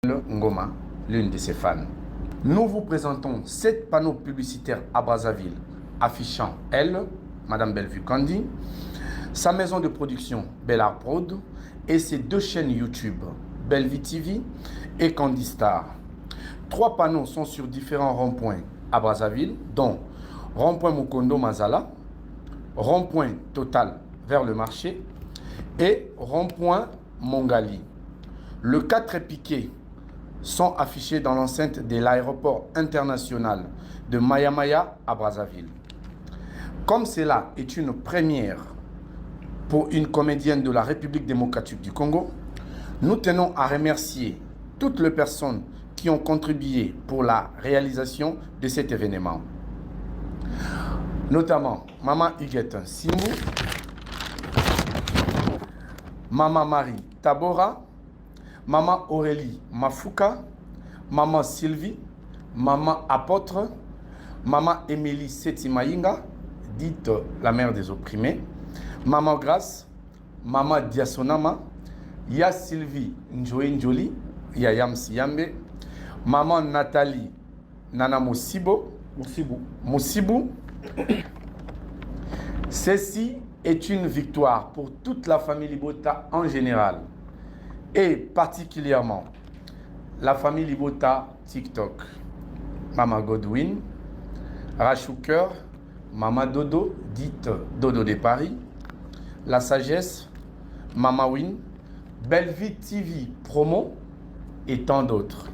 Ngoma, l'une de ses fans. Nous vous présentons 7 panneaux publicitaires à Brazzaville affichant elle, Madame Bellevue Candy, sa maison de production Bellard Prod et ses 2 chaînes YouTube, Bellevue TV et Candy Star. 3 panneaux sont sur différents ronds-points à Brazzaville, dont rond-point Mukondo Mazala, rond-point Total vers le marché et rond-point Mongali. Le 4 piquets sont affichés dans l'enceinte de l'aéroport international de Maya à Brazzaville. Comme cela est une première pour une comédienne de la République démocratique du Congo, nous tenons à remercier toutes les personnes qui ont contribué pour la réalisation de cet événement. Notamment Maman Huguette Simou, Maman Marie Tabora, Maman Aurélie Mafuka, Maman Sylvie, Maman Apôtre, Maman Émilie Setimaïnga, dite la mère des opprimés, Maman Grace, Maman Diasonama, Ya Sylvie Njoé Njoli, Yayam Siyambe, Maman Nathalie Nana Moussibou. Ceci est une victoire pour toute la famille Libota en général et particulièrement la famille Libota TikTok. Maman Godwin, Rachouker, Maman Dodo, dite Dodo de Paris, La Sagesse, Maman Win, Bellevue TV Promo et tant d'autres.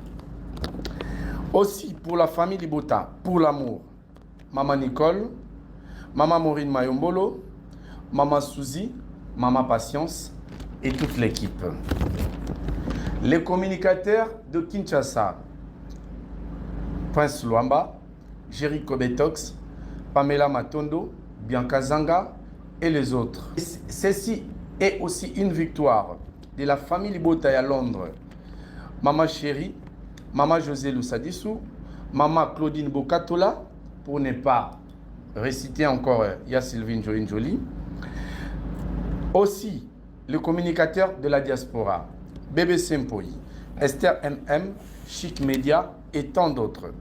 Aussi pour la famille Libota, pour l'amour, Maman Nicole, Maman Maureen Mayombolo, Maman Suzy, Maman Patience et toute l'équipe. Les communicateurs de Kinshasa, Prince Luamba, Jericho Betox, Pamela Matondo, Bianca Zanga et les autres. Ceci est aussi une victoire de la famille Libota à Londres. Maman Chérie, Maman José Loussadissou, Maman Claudine Bokatola, pour ne pas réciter encore Ya Sylvine Joline Jolie. Aussi, le communicateur de la diaspora, Bébé Sempoy, Esther MM, Chic Media et tant d'autres.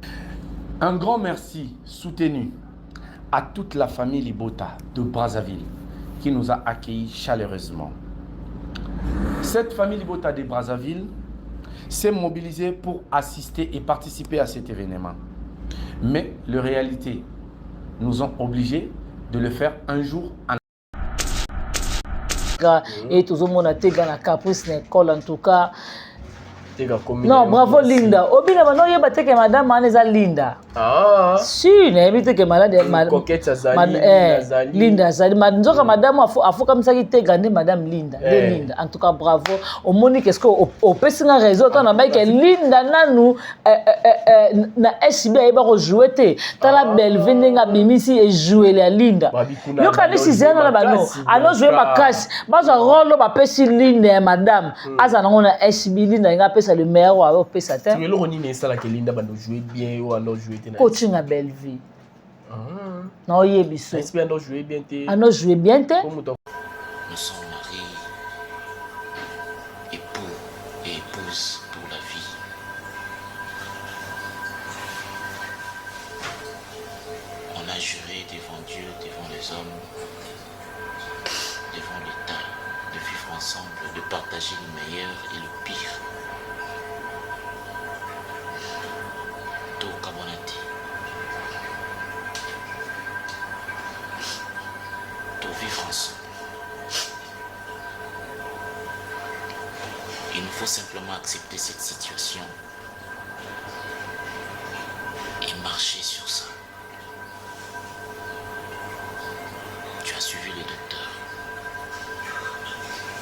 Un grand merci soutenu à toute la famille Libota de Brazzaville qui nous a accueillis chaleureusement. Cette famille Libota de Brazzaville s'est mobilisée pour assister et participer à cet événement. Mais les réalités nous ont obligés de le faire un jour en et tout le monde a été dans la caprice l'école en tout cas. Non, bravo Linda. Obina maintenant il y a battu que madame Maneza Linda. Ah. Si, ne évite que malade Linda Zali. Madame madame a faut comme ça qui te gagné madame Linda. Linda. En tout cas bravo. Au Monique est-ce que au petit na réseau on a que Linda nanou na SB il va jouer te. Tala Bellevue nga bimisi et jouer la Linda. Yo kani si zena na bano. Ano jouer ba cash. Ba za rôle ba pesi Linda madame. Azana on a SB Linda nga ça le meilleur ou alors ça tu veux le renier ça là que Linda va jouer bien ou alors jouer coaching à Bellevue non il est biso espère nous jouer bien té nous jouer bien té nous sommes mariés époux et épouses pour la vie. On a juré devant Dieu, devant les hommes, devant l'État de vivre ensemble, de partager le meilleur et le pire. Vivre ensemble. Il nous faut simplement accepter cette situation et marcher sur ça. Tu as suivi le docteur.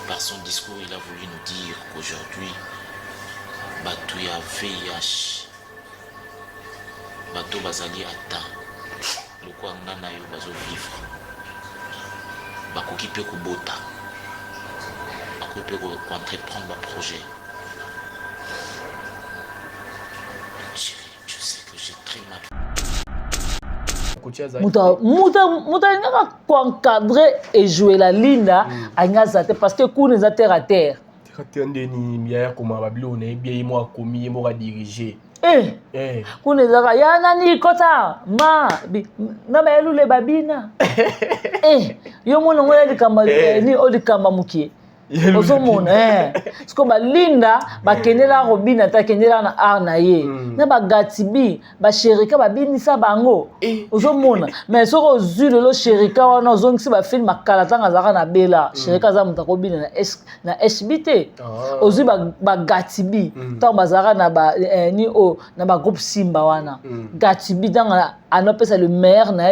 Par son discours, il a voulu nous dire qu'aujourd'hui, Batou ya VIH, Batou Bazali atteint, le quoi nana yo bazo vivre. Bakoki pe kubota, bakoki pe entreprendre un projet. Chérie, je sais que j'ai très mal. Mouta encadrer et jouer la Linda à Ngazate parce que coup nous a terre à terre. Katendeni ya koma babilo na bien moi commis moi diriger. Kuna zaka ya nani kota ma na ba elule babina. Yo mona ngoya likamba ni olikamba mukie. Ozomona siko balinda bakendela robina ta kendela na arna ye na bagatibi ba sherika babinisa bango ozomona mais soko zulu lo sherika wana ozongisi ba film makala tanga zaka na bela sherika za mutako bina na SBT ozu bagatibi ta bazaka na ba ni o na ba groupe Simba wana gatibi tanga anopesa le maire na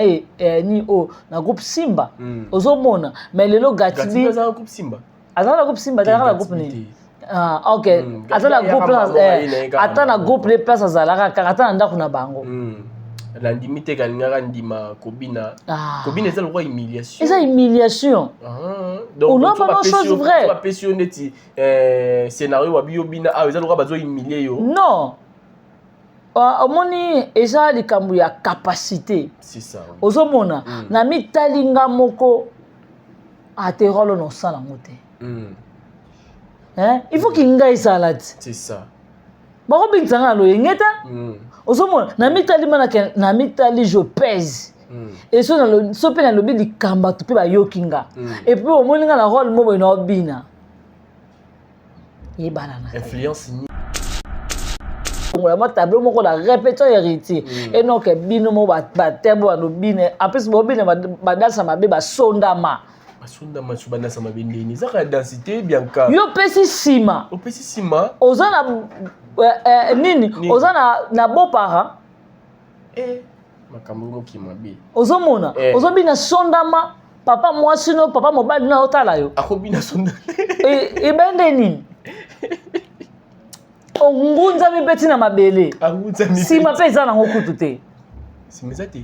ni o na groupe Simba ozomona mais lelo gatibi za groupe Simba azala groupe Simba azala groupe ni OK azala groupe atana groupe les places azala ka atana ndako na bango la limite kalingaka ndima kobina eza le roi humiliation eza humiliation donc on a pas chose vraie tu apprécies neti scénario wa biobina eza le roi bazo humilier yo non omoni eza likambo ya capacité c'est ça ozomona na mitalinga moko aterolo no sala ngote il faut qu'il ngaille salade c'est ça bako bintanga lo yengeta ozomona na mitali manaka na mitali je pèse et so pe na lobi likamba to pe ba yokinga et puis au moninga na rôle mo na obina yebana na influence ni ngula tableau moko la répétition héritier et non que bino mo ba tembo no bine après bo bine ba dansa mabe ba sondama basunda machubana sama bendeni zaka densité bien ka yo pesi sima ozana nini ozana na beau parent makambo mo kimabe ozomona ozobina sondama papa mwasi no papa mobali na otala yo akobina sonda bende nini ongunza mibeti na mabele sima pe eza nango kutu te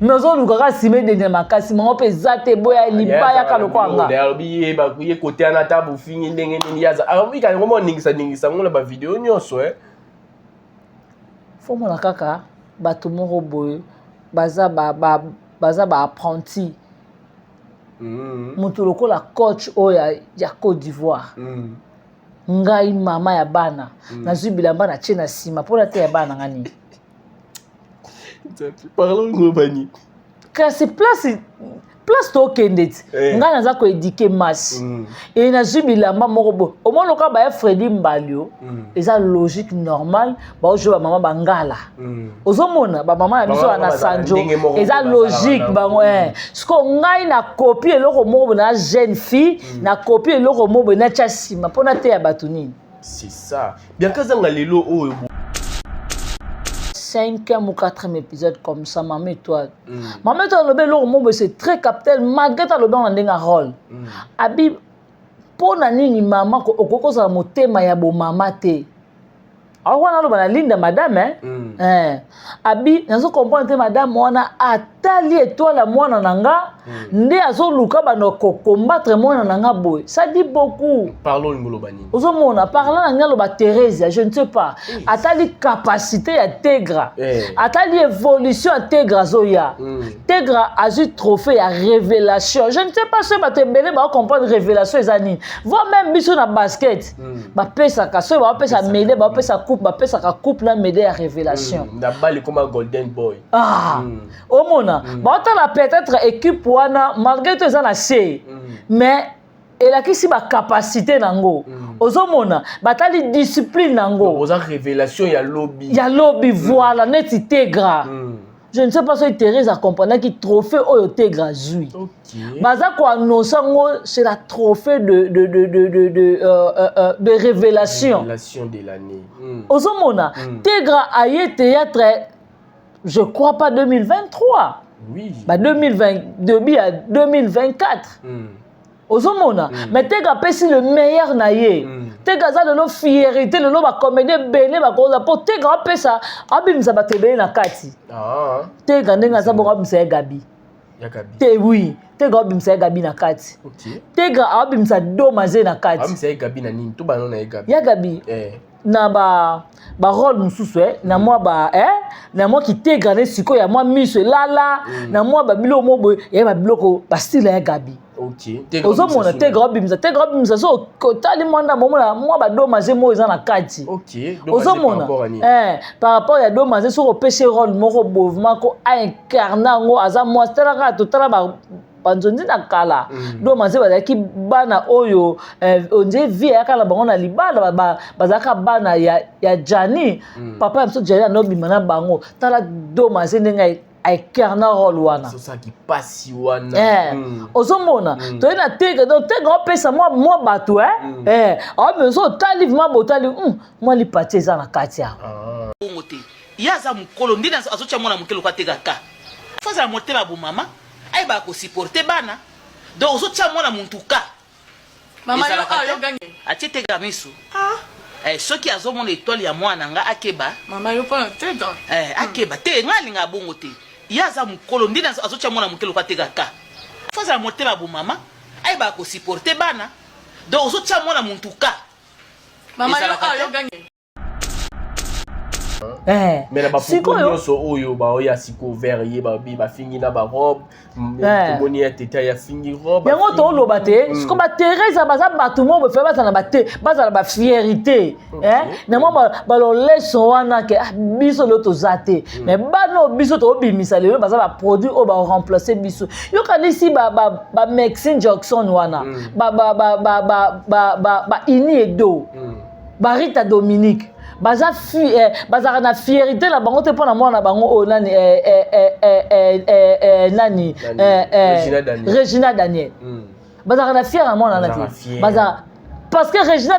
mais ozoluka ka sima edende makasi mango mpe eza te boya libaya ka lokwanga alobi ye kote ana ta bufingi ndenge nini yaza alobika yango mo ningisa ngo na bavideo nyonso fo mona kaka bato moko boye baza baapprenti moto lokola coach oyo ya Côte d'Ivoire ngai mama ya bana nazwi bilamba na tie na nsima mpona te ya bana nga nini parlons ngobani kasi place tokende ti ngai naza koédike masi e nazwi bilamba moko boye omona loka baya Fredi Mbalio eza logique normale baojoe bamama bangala ozomona bamama na biso na sanjo eza logique bango siko ngai na kopi eloko moko boye na jeune fille na kopi eloko moko boye natia nsima mpona te ya bato nini c'est ça bien kazanga lelo oyo 5e ou 4e épisode comme ça, Maman Étoile. Maman Étoile, c'est très capital, malgré ta lobe en denga rôle. Abi, pour nani maman, okoko sa motema ya bo mama te. Alors, on a loba linda madame, Abi, nazo comprendre madame, on a atali étoile à moi nanga, nde azo luka bano combattre moi nanga boy. Ça dit beaucoup. Parlons ngolobani. Ozomona parlant nanga loba Thérèse, je ne sais pas. Atali capacité à Tegra. Atali évolution à Tegra zoya. Tegra a eu trophée à révélation. Je ne sais pas si bato belé ba comprendre révélation ezani. Voir même biso na basket. Ba pesa ka so ba pesa mêlé, ba pesa coupe, ba pesa ka coupe la mêlé à révélation. Na balle comme un golden boy. Omona, ba la peut-être équipe wana malgré tout ça na C. Mais et la qui si ba capacité nango. Ozomona, batali discipline nango. Oza révélation ya lobby. Ya lobby voilà net Tegra. Je ne sais pas si Thérèse a compris qui trophée au Tegra zui. OK. Baza ko annoncer c'est la trophée de révélation. Révélation de l'année. Ozomona, Tegra a eu théâtre je crois pas 2023. Oui. Bah 2022 à 2024. Ozomona, mais Tegra pesi le meilleur naie. Tegra za de lo fierté, le lo ba comédie belé ba koza po Tegra pesa abimza ba tebe na kati. Tegra ndenga za bonga bimsa Gabi. Ya Gabi. Te oui, Tegra bimsa Gabi na kati. OK. Tegra abimsa do maze na kati. Abimsa Gabi na nini? To ba no na Gabi. Ya Gabi. na ba rôle mususu na moi na moi qui te gardé siko ya moi miso lala na moi ba bilo mobo ya ba biloko ba style ya gabi. OK. Ozomona te grabimisa so kotali mwanda momona moi ba dommage mo eza na kati. OK. Ozomona par rapport ya dommage so opéché rôle moko bovement ko incarna ngo aza moi stela to tala ba banzondi na kala dommage bazaki bana oyo onje vie ya kala bango na libala bazaka bana ya Jani papa ya mso Jani no bimana bango tala dommage ndenga incarna rôle wana c'est ça qui passe wana ozomona to ina tega donc tega opesa moi bato mais so tali vima botali moi li parti za na kati ya ngote yaza mukolo ndina azocha mwana mukelo kwa tega ka faza motema bu mama ai ba ko supporter bana donc ozocha mwana muntu ka mama yo gagné ati tega misu soki azomona étoile ya mwana nga akeba mama yo pa tega akeba te ngalinga bongo te yaza mukolo ndina azocha mwana mukelo kwa tega ka faza motema bu mama ai ba ko supporter bana donc ozocha mwana muntu ka mama yo gagné mais na ba poko nyonso oyo ba oya siko vert ye ba fingi na ba robe moni ya teta ya fingi robe yango to loba te siko ba Teresa baza bato mo be fe baza na ba te baza na ba fierté na mo ba lo leso wana ke biso lo to zate mais bano biso to bimisa le baza ba produit o ba remplacer biso yo kanisi ba Maxine Jackson wana ba Ini Edo ba Rita Dominique baza na fierté la bango te pona mwana bango o nani nani Regina Daniel baza na fier na mwana nati baza parce que Regina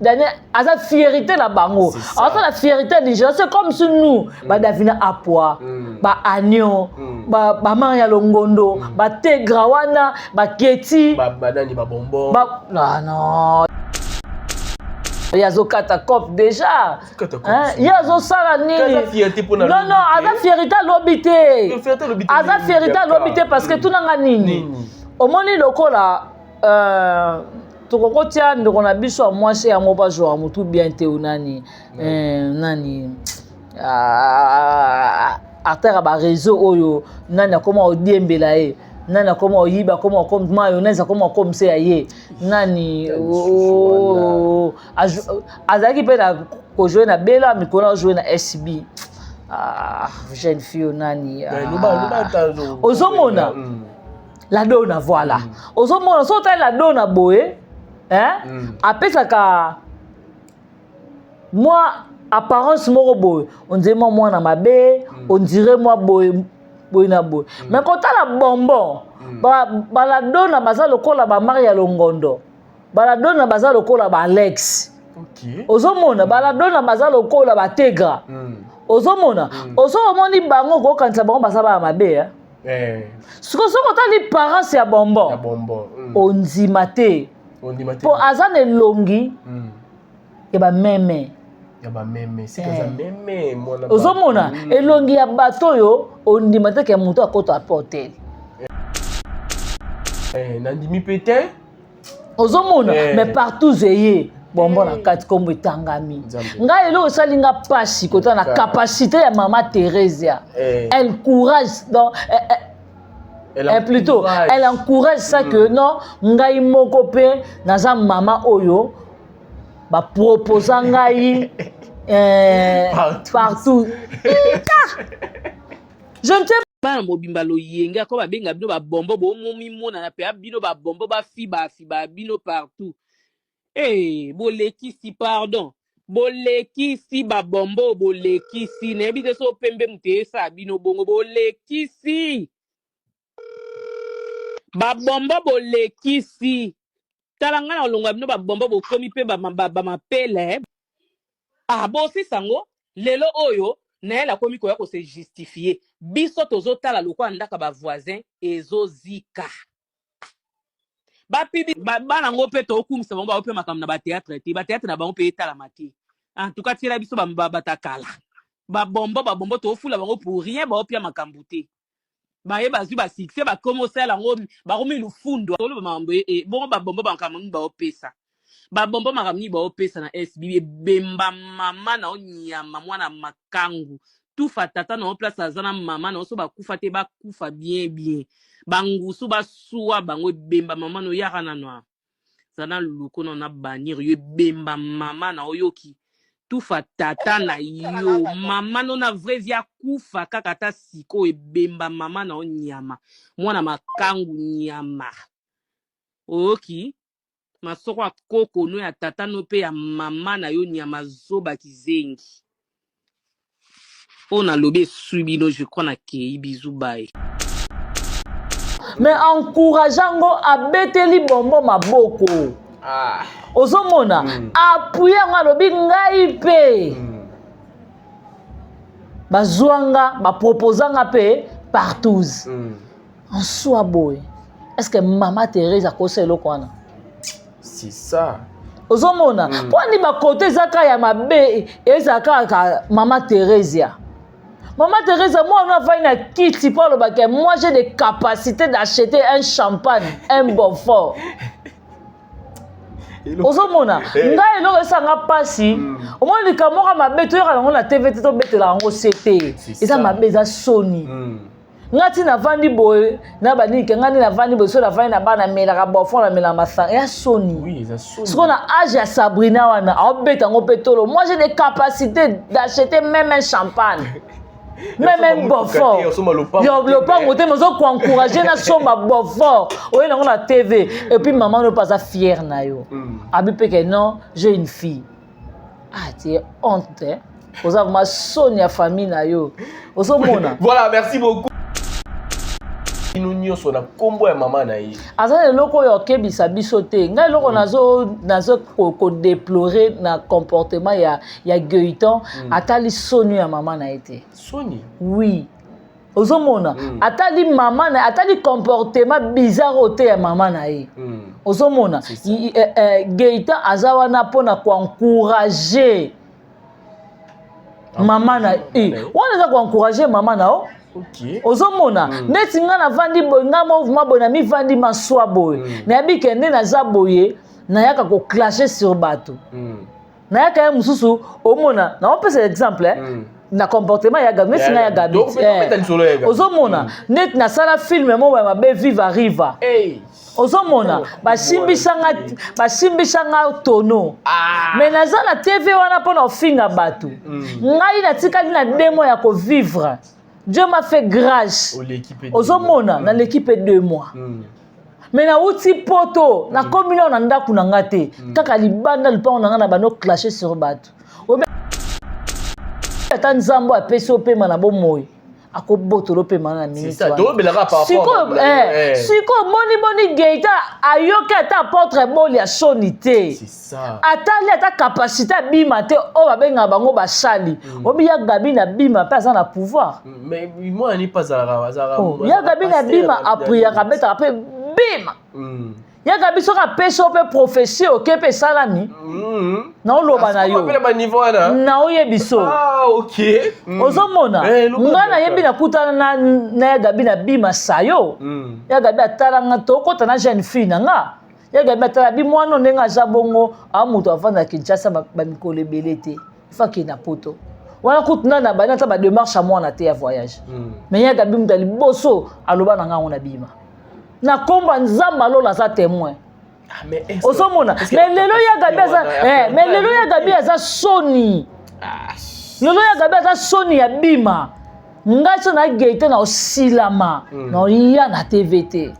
Daniel a sa fierté la bango alors la fierté déjà c'est comme si nous ba Davina Apoa ba Agnon ba Maria Longondo ba Tegra wana ba Keti ba nani ba Bombo non yazo catacombe déjà yazo sala nini non aza fierté lobité aza fierté lobité parce que tout nanga nini omoni lokola tokokotia ndeko na biso mwasi ya moba joa mutu bien te nani nani artère ba réseau oyo nani akoma odiembela ye nani akoma oyiba akoma okoma mayonnaise akoma okomse ya ye nani azalaki mpe na kojoue na bela mikolo ajoue na SB jeune fille nani ozomona la dona voilà ozomona so otali la dona boye apesaka moi apparence moko boye on dirait moi mwana mabe on dirait moi boye boina boy mais quand la bonbon la dona baza lokola ba Maria Longondo la dona baza lokola ba Alex ozomona la dona baza lokola ba Tegra ozomona ozomoni bango ko kanisa bango baza ba mabe siko tali parents ya bonbon ondima te po azane longi e ba meme c'est que ça meme mona ozomona elongi ya bato yo ondima te ke mutu akoto aporter nandimi pete ozomona mais partout zeye bonbon na kati kombo etangami ngai elo osalinga pasi kota na capacité ya mama Teresa elle courage donc elle encourage ça que non ngai moko pe naza mama oyo ba proposa ngai partout je ne sais pas mobimba lo yenga ko ba benga bino ba bombo bo momi mona na pe bino ba bombo ba fi bino partout boleki si pardon boleki si ba bombo boleki si ne bi so pembe mutesa bino bongo boleki si ba bombo boleki si talanga na olonga bino ba bombo bo komi pe ba mapele bosi sango lelo oyo na elle a komi ko ya ko se justifier biso tozotala lokwa ndaka ba voisin ezozika ba pibi bana ngo pe to kumisa bango ba pe makambo na ba théâtre na bango pe etala mati en tout cas tira biso ba batakala ba bombo to fula bango pour rien ba opia makambo te ba ye bazwi ba succès ba commencer la ngo ba komi lufundo to lo ba mambo bongo ba bombo ba makambo ba opesa babombo makamni baopesa na SB bemba mama na onyama mwana makangu tufa tata na place azana mama na oso bakufa te bakufa bien bangusu basuwa bango bemba mama no yaka na noa zana luko na banir yo bemba mama na oyoki tufa tata na yo mama no na vrai via kufa kaka ta siko ebemba mama na onyama mwana makangu nyama oki masoko ya koko no ya tata no pe ya mama na yo nyama zoba kizengi on a lobé subino je crois na kei bizu bye mais encourageant go abeteli bombo maboko ozomona appuyer nga lobi ngai pe bazwanga baproposanga pe partout en soi boy est-ce que Mama Thérèse a causé eloko wana c'est ça ozomona poni bakote ezaka ya mabe ezaka ka Mama Thérèse ya Mama Thérèse, moi, on a fait une kiti pour le bac. Moi, j'ai des capacités d'acheter un champagne, un bon fort. Ozomona, ngai elo esanga pasi. Au moins les caméras ma bête on la TV to bête la ngo CT. Eza ma beza Sony. Ngati na vandi boy na bani ke ngani na vandi boy so la vandi na bana mela ka bon fond la mela masa ya Sony. Oui, eza Sony. Ce qu'on a âge à Sabrina wana, on bête ngo pétolo. Moi, j'ai des capacités d'acheter même un champagne. Même un bofort. Le pas monter mais on encourager na somba bofort. Oui on la TV et puis maman ne pas fière na yo. Abi pe que non, j'ai une fille. Ah tu es honte hein. Vous avez ma Sonia famille na yo. Ozomona. Voilà, merci beaucoup. Nous nyonso na kombo ya mama na ye. Aza loko yo kebisa biso te. Ngai loko nazo ko déplorer na comportement ya Gaëtan atali Sony ya mama na été. Sony? Oui. Ozomona atali mama na atali comportement bizarre ote ya mama na ye. Ozomona Gaëtan aza wana pona ko encourager mama na ye. Wana za ko encourager mama na o. Okay. Ozomona neti nga na vandi boy nga mouvement boy na mi vandi maswa boy na yabi kende na za boye na yaka ko clasher sur bateau na yaka ya mususu omona na on peut cet exemple na comportement ya gabi neti nga ya gabi ozomona neti na sala film mo ba be viva riva ozomona basimbisanga tono mais naza na TV wana pona ofinga bateau ngai na tikali na demo ya ko vivre. Dieu m'a fait grâce. Ozomona na l'équipe 2 mois. Mais na uti poto na commune na ndaku na ngate. Kaka libanda lipa on na bano clasher sur bateau. Obe ata nzambo apeso pe mana bo moyi. Akobotolo pe mana minute. C'est ça, do belaka par rapport. Siko moni Gaëtan ayoka ata apôtre boli ya sonité. C'est ça. Atali ata capacité bima te o babenga bango basali. Obi ya gabi na bima pas na pouvoir. Mais moi ni pas à ya gabi na bima après ya kabeta après bima. Ya gabi soka peso pe prophétie oké pe salami. Na oloba na yo. Na oyebiso. Ah OK. Ozomona. Ngana yebi na kutana na ya gabi na bima sayo. Ya gabi atalanga to kota na jeune fille na nga. Ya gabi atala bi mwana ndenga za bongo a muto avanda Kinshasa ba mikolo belete. Faki na poto. Wana kutuna na bana ta ba démarche à moi na te ya voyage. Mais ya gabi mutali boso aloba na nga ona bima. Na komba nzamba lola za témoin. Ozomona. Mais lelo ya gabi za mais lelo ya gabi za Sony. Lelo ya gabi za Sony ya bima. Ngaso na Gaëtan na osilama na iya na TVT.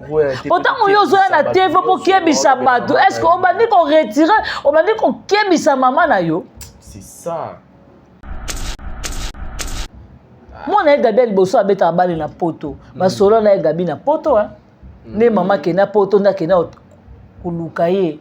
Pourtant yo zo na TV pour kebisa bato. Est-ce que on va dire qu'on retirer, on va dire qu'on kebisa maman na yo? C'est ça. Moi na Gabi boso abeta bali na poto. Ba solo na Gabi na poto hein. Ne mama ke na poto na ke na kuluka ye.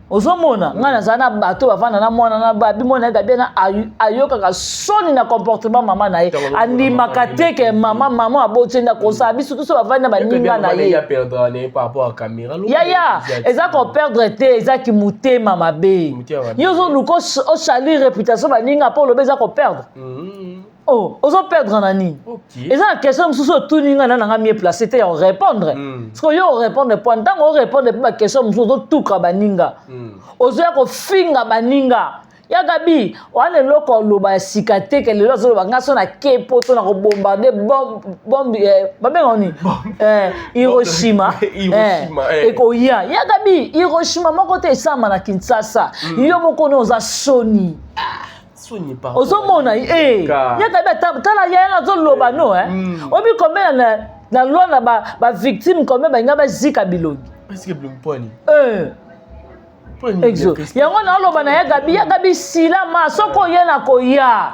Ozomona ngana zana bato bavana na mwana na babi mwana Gabi na ayoka ka Sony na comportement mama na ye andimaka te ke mama abotenda kosa biso tout so bavana baninga na ye ya perdre ne par rapport à caméra ya eza ko perdre te eza ki mutema mabe yozo luko o chali réputation baninga pour le beza ko perdre oh ozo perdre nani eza la question mususu tuninga na nga mieux placé te on répondre parce que yo répondre point tant on répondre pas question mususu tout ka baninga ozoya kofinga baninga ya Gabi wana loko loba ya sikate ke lelo zo banga so na kepo to na ko bombarder bombe babengoni Hiroshima eko ya Gabi Hiroshima moko te sama na Kinshasa yo moko no za Sony Sony pas ozomona ya Gabi tala ya na zo loba no obi combien na loi na ba victime combien ba ngaba zika bilongi parce que bilongi poni yango na oloba na ya Gabi sila ma soko ye na koya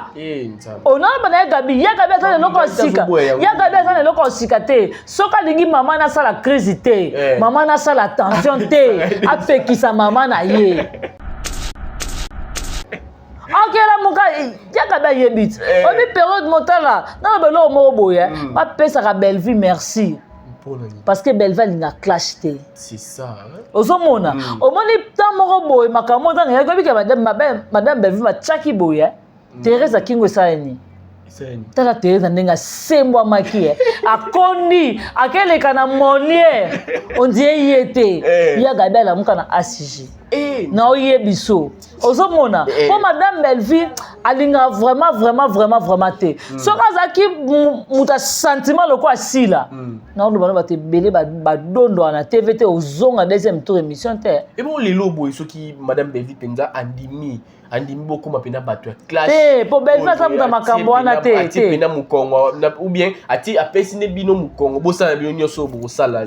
ona oloba na ya Gabi ata loko sika ya Gabi ata loko sika te soka lingi mama na sala crise te mama na sala tension te apekisa mama na ye akela muka ya Gabi yebit obi période motala na belo mo boye ba pesa ka belle vie merci. Parce que Belleville n'a clash té. C'est ça. Ozomona. Omoni tant moko boy makamo dans ya gobi ke madame Belleville ma chaki boy Teresa Kingo Saini. Tala Teresa ndenga sembo maki akondi akele kana monier on dit yete ya Gabi la muka na ACG. Na oyebiso. Ozomona. Pour madame Belleville alinga vraiment te. So kazaki muta sentiment loko asila. Na on ba te belé ba dondo na TVT ozonga deuxième tour émission te. Et bon les lobo ceux qui madame Belleville penza andimi beaucoup mapena bato clash. Pour Belleville ça muta makambo wana te. Ati pena mukongo ou bien ati apesine bino mukongo bosala bino nyoso bosala.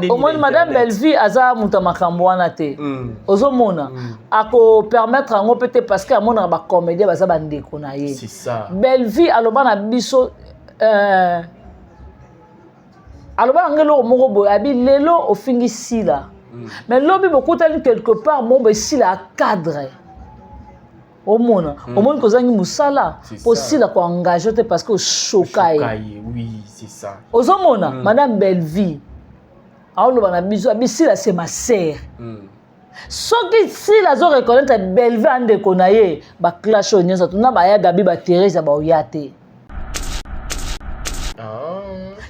Au moins madame Belleville aza muta makambo wana te. Ozomona ako permettre ngo peut-être parce que amona ba comédien ba za bandeko na ye. C'est ça. Belleville aloba na biso aloba ngelo moko boy abi lelo ofingi sila. Mais lobi beaucoup tellement quelque part mo be sila cadre. Au monde kozangi musala aussi la ko engager parce que chokai. Oui, c'est ça. Ozomona madame Belleville aloba na biso abi sila c'est ma sœur. Soki si la zo reconnaître Belleville ande konaye ba clash onyosa tuna ba ya Gabi ba Teresa ba oyate.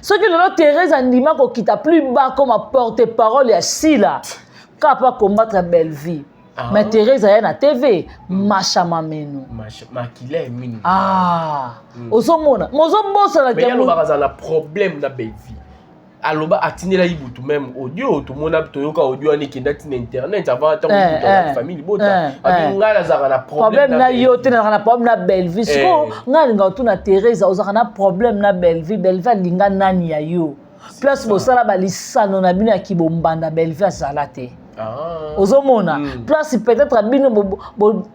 Soki lelo Teresa ndima ko kita plus bas comme porte-parole ya Sila capable combattre Belleville. Mais Teresa ya na TV macha mameno. Makila minu. Ozomona, mozobosa la mais yalo ba za problème na Belleville. Aloba atinela ibutu même audio tout mona toyoka audio ani kenda tin internet avant tant que la famille bota abinga la zaka na problème na yote na problème na Belleville siko ngalinga tuna Teresa ozaka na problème na Belleville linga nani ya yo plus bosala ba lisano na bino ya kibombanda Belleville azalate ozomona plus peut-être bino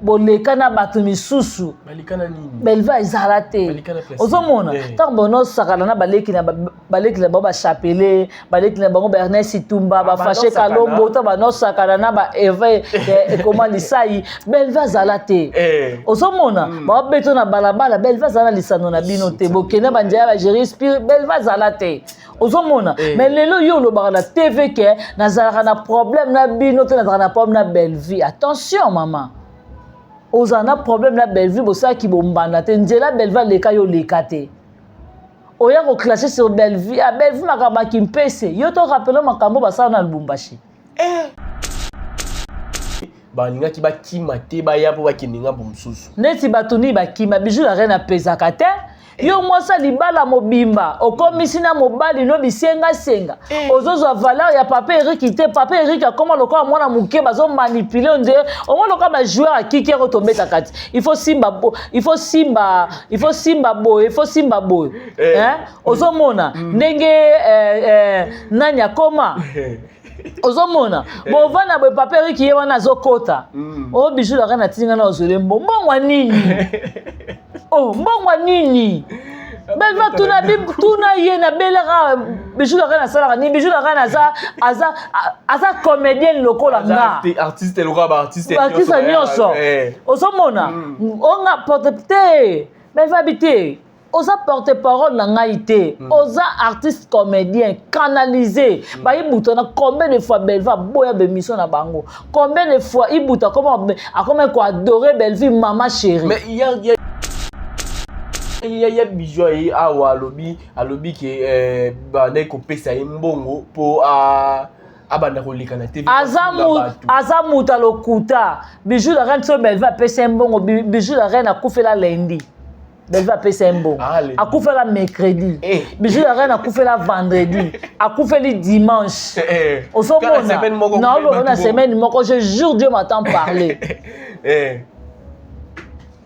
boleka na bato misusu balikana nini Belleville ezalate ozomona tant bono sakala na baleki na ba chapelet baleki na bango Ernest Itumba ba fâché Kalombo ta ba no sakala na ba Eve comment lisai Belleville ezalate ozomona ba beto na balabala Belleville ezala lisano na bino te bokena banjaya ba gérer spirit Belleville ezalate ozomona mais lelo yo lo ba na TV ke nazalaka na problème na bino te na problème na Belleville attention maman ozana problème na Belleville bosa ki bombanda te nzela Belleville leka yo leka te oya ko clasher sur Belleville a Belleville makamba ki mpese yo to rappelons makambo basala na Lubumbashi balinga ki bakima te baya po bakininga bomsusu neti batuni bakima bijou la reine apezaka te yo mosa libala mobimba okomisi na mobali no bisenga senga ozozwa valeur ya papa Eric te papa Eric akoma lokola mwana muke bazo manipuler onde omo lokola ba joueur akiki ko tombeta kati il faut simba boy ozomona ndenge nani akoma ozomona bovana bo papa Eric ye wana azokota o bijou la kana tinga na ozole mbongwa nini mbongwa nini Belleville tuna ye na belera bijou la kana sala ni bijou la kana aza comédien lokola nga artiste lokola artiste nyoso ozomona onga porte-te Belleville habité oza porte-parole na ngai te oza artiste comédien canalisé ba ibuta na combien de fois Belleville boya bemission na bango combien de fois ibuta comment ko adorer Belleville maman chérie mais il y a bijou et alobi que ba ne ko pesa mbongo pour abanda koleka na TV azamuta lokuta Bijou la reine so Bellevue apesa mbongo Bijou la reine akufela lundi Bellevue apesa mbongo akufela mercredi Bijou la reine akufela vendredi akufeli dimanche osomona na semaine moko je jure Dieu m'entend parler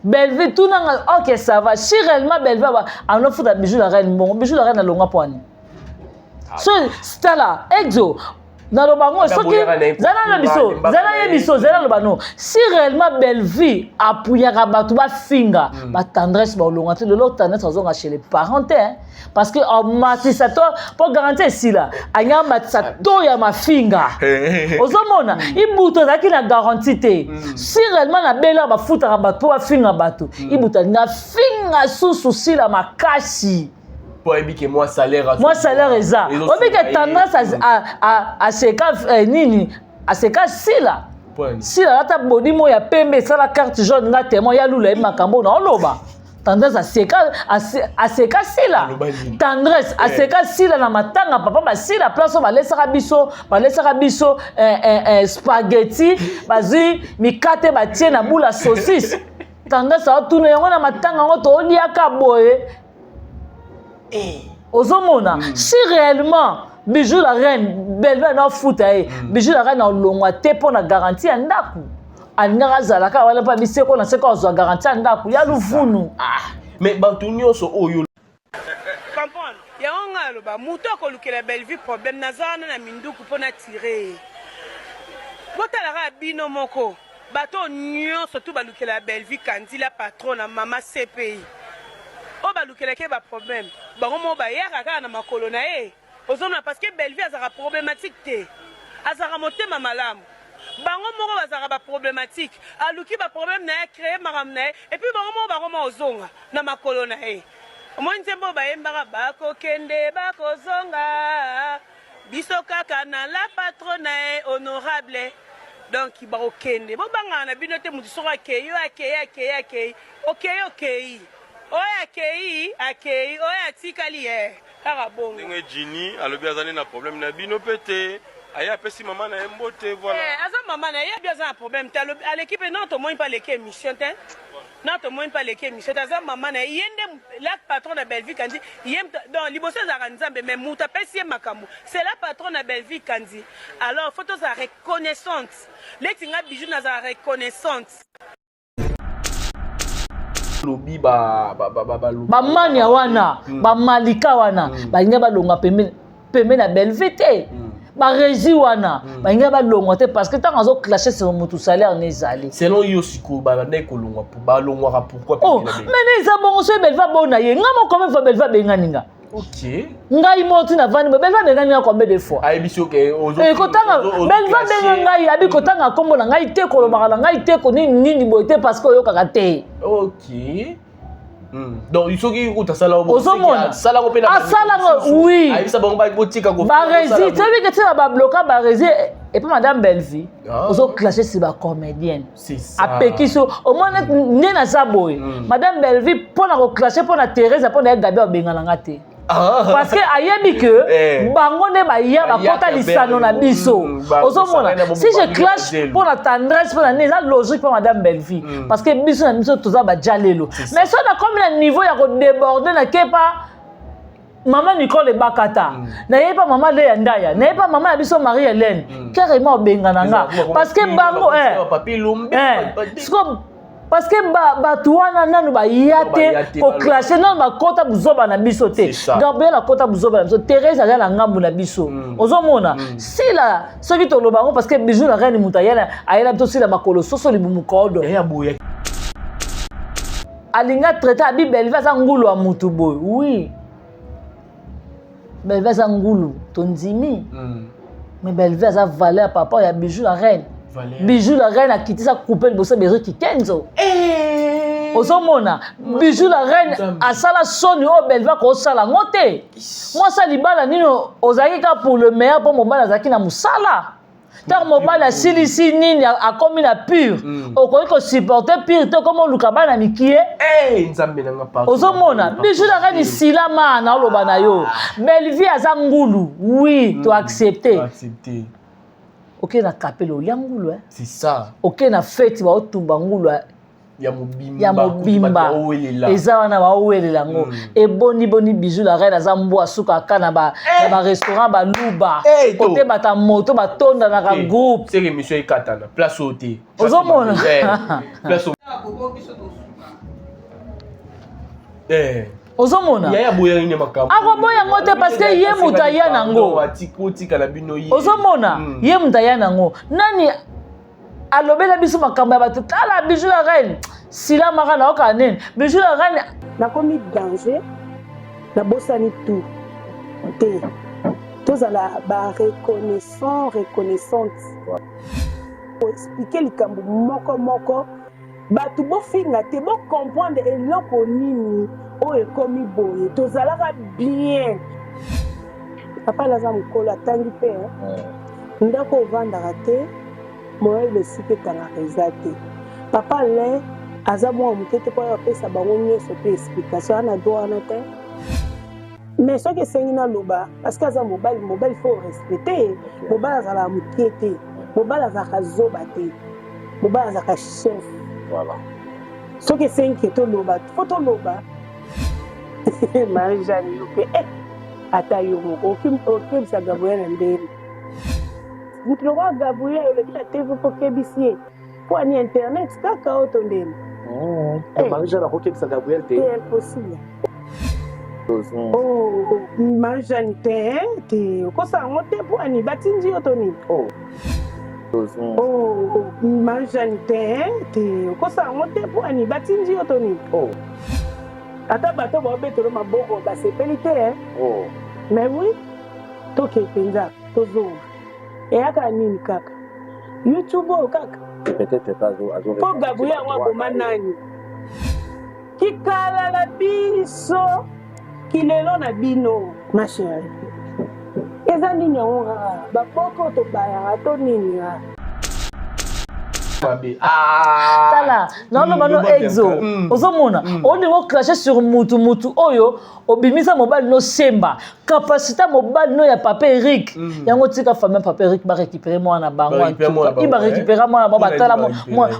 Bellevue tout nanga ok ça va si réellement Bellevue en offre de Bijou la reine mbongo Bijou la reine alonga poani so stala exo dans le bango soki zana le bano si réellement Bellevue apuyaka bato ba finga ba tendresse ba olonga te l'autre tendresse ozonga chez les parents parce que en matisa to pour garantir si là anya matisa to ya ma finga ozomona ibuto zaki na garantie te si réellement na bela ba futa bato ba finga bato ibuta na finga sous si la makasi pour éviter moi salaire est ça on dit que tendance à seka nini à seka sila sila ta bodi mo ya pembe ça la carte jaune nga témoin ya lula makambo na oloba tendance à seka sila tendresse à seka sila na matanga papa ba sila place ba lesaka biso spaghetti bazi mikate ba tie na boula saucisse tendance à tourner yango na matanga ngo to liaka boye ozomona si réellement Bijou la reine Bellevue na futa Bijou la reine na longwa te pour na garantie ya ndaku alingaka zalaka wala pa biseko na seko zo garantie ya ndaku ya luvunu mais bato nyonso oyo comprendre ya ngalo ba muto ko lukela Bellevue problème nazana na minduku pona tirer botalaka bino moko bato nyonso tout balukela Bellevue kandi la patron na mama CPI o balukela ke ba problème bango mo ba yaka kana makolo na ozona parce que Bellevue azara problématique te azara motema malamu bango moko bazara ba problématique aluki ba problème na créer maram na et puis bango mo ozonga na makolo na moi nzembo ba yembaka bako kende bako zonga biso kaka na la patronne honorable donc bako kende bo banga na bino te mutu soka keyo akei okay akei oya tikali kaka bongo ndenge Jini alobi azali na problème na bino pete aya pesi mama na mbote voilà aza mama na ye bien un problème à l'équipe non to moins pas l'équipe mission te non to moins pas l'équipe mission aza mama na yende la patron de Bellevue kandi yem dans liboso za nzambe mais muta pesi makambo c'est la patron de Bellevue kandi alors faut to sa reconnaissance letinga Bijou na za reconnaissance lobi ba mania wana ba malika wana balinga balonga pembe na Bellevue te ba régi wana balinga balonga te parce que tant azo clasher sur mutu salaire nezali selon yo siko ba ndai kolongwa pour ba longwa pourquoi pembe na mais les abongo so Bellevue bona ye ngamo comment fa Bellevue benganinga ok ngai moti na vani Bellevue benganinga combien de fois ai biso ke ozo kotanga Bellevue bengangai abi kotanga kombo na ngai te kolobaka na ngai te ko nini boite parce que oyokaka te ok donc il faut que tu sala au sala ngo pena asala oui aisa bango ba botika ko ba rési tu veux que tu ba bloquer ba rési et puis madame Bellevue ozo clasher si ba comédienne c'est ça apekiso au moins nena saboy madame Bellevue pona ko clasher pona Thérèse pona Gabi obengana ngate parce que ayebi que bango ne ba ya ba kota lisano na biso ozomona si je clash pour la tendresse pour la neza logique pour madame Bellevue parce que biso na biso toza ba jalelo mais ça na comme le niveau ya ko déborder na kepa maman Nicole Bakata na yepa maman Léa Ndaya na yepa maman ya biso Marie Hélène carrément bengana nga parce que bango papi lumbi parce que batuana nanu ba yate ko clasher nanu ba kota buzoba na biso te Gabriel kota buzoba na biso Thérèse ala na ngambu na biso ozomona si la soki to lobango parce que Bijou la reine mutayela ayela to si la makolo soso libumu kodo ya boye alinga traiter abi Bellevue za ngulu wa mutu boy oui Bellevue za ngulu tondimi mais Bellevue za valeur papa ya Bijou la reine Bijou la reine a quitté sa coupée de bosse Bézo qui Kenzo. Ozomona Bijou la reine a sala soni o Bellevue ko sala ngote. Moi ça libala nino ozaki ka pour le meilleur pour mobala zaki na musala. Car mobala silisi nini a comme na pure. Okoki ko supporter pire te comme lukaba na mikie. Nzambe nanga pa. Ozomona Bijou la reine silama na loba na yo. Bellevue azangulu. Oui, tu accepter. OK na kapelo liangulu c'est ça OK na fête ba otumba ngulu ya mobimba eza wana baowelela ngo eboni boni bijou la reine aza mbo asuka ka na ba restaurant ba luba côté bata moto batonda na ka groupe c'est émission ekatana place oté ozomona place ozomona ya boya ni makambo akoboya ngo te parce que ye mutaya nango atika na bino ye ozomona ye mutaya nango nani alobela biso makambo ya bato tala bijou la reine sila maka na oka nene bijou la reine nakomi danger nabosani tout te tozala reconnaissante expliquer likambo moko bato bofinga te bocomprendre eloko nini oyo ekomi boye tozalaka bien papa laza mokolo atangi mpe ndako ovandaka te moyele esika etangaka eza te papa le aza mwana moke te mpo oyo apesa bango nyonso mpe explication ana do wana te mais soki esengi naloba parceke aza mobali fo respecte mobali azalaka moke te mobali azalaka zoba te mobali azalaka chef soki esengi ke toloba fo toloba marie jeanne yo mpe ata yo moko okebisa gabriel na ndeni mutu lokola gabriel olobi na tv mpo okebisi ye mpo ani internet kaka oyo tondeni marie jeanne akokebisa gabriel te impossible marie jeanne te okosala yango te mpo ani batindi yo tonini marie jeanne te okosala yango te mpo ani batindi yo tonini ata bato baobetelo maboko basepeli te mais oui toke mpenza tozonga eyaka nini kaka youtube oyo kaka mpo gabriel yango aboma nani kikala na biso kilelo na bino ma chérie eza nini yango kaka bapoko tobayaka to nini kaka tala naoloba no exo ozomona olingo crache sur mutu oyo obimisa mobali no semba capacité mobali no ya papa Eric yango tika famille papa Eric ba récupérer mwana bango il ba récupérer mwana ba batala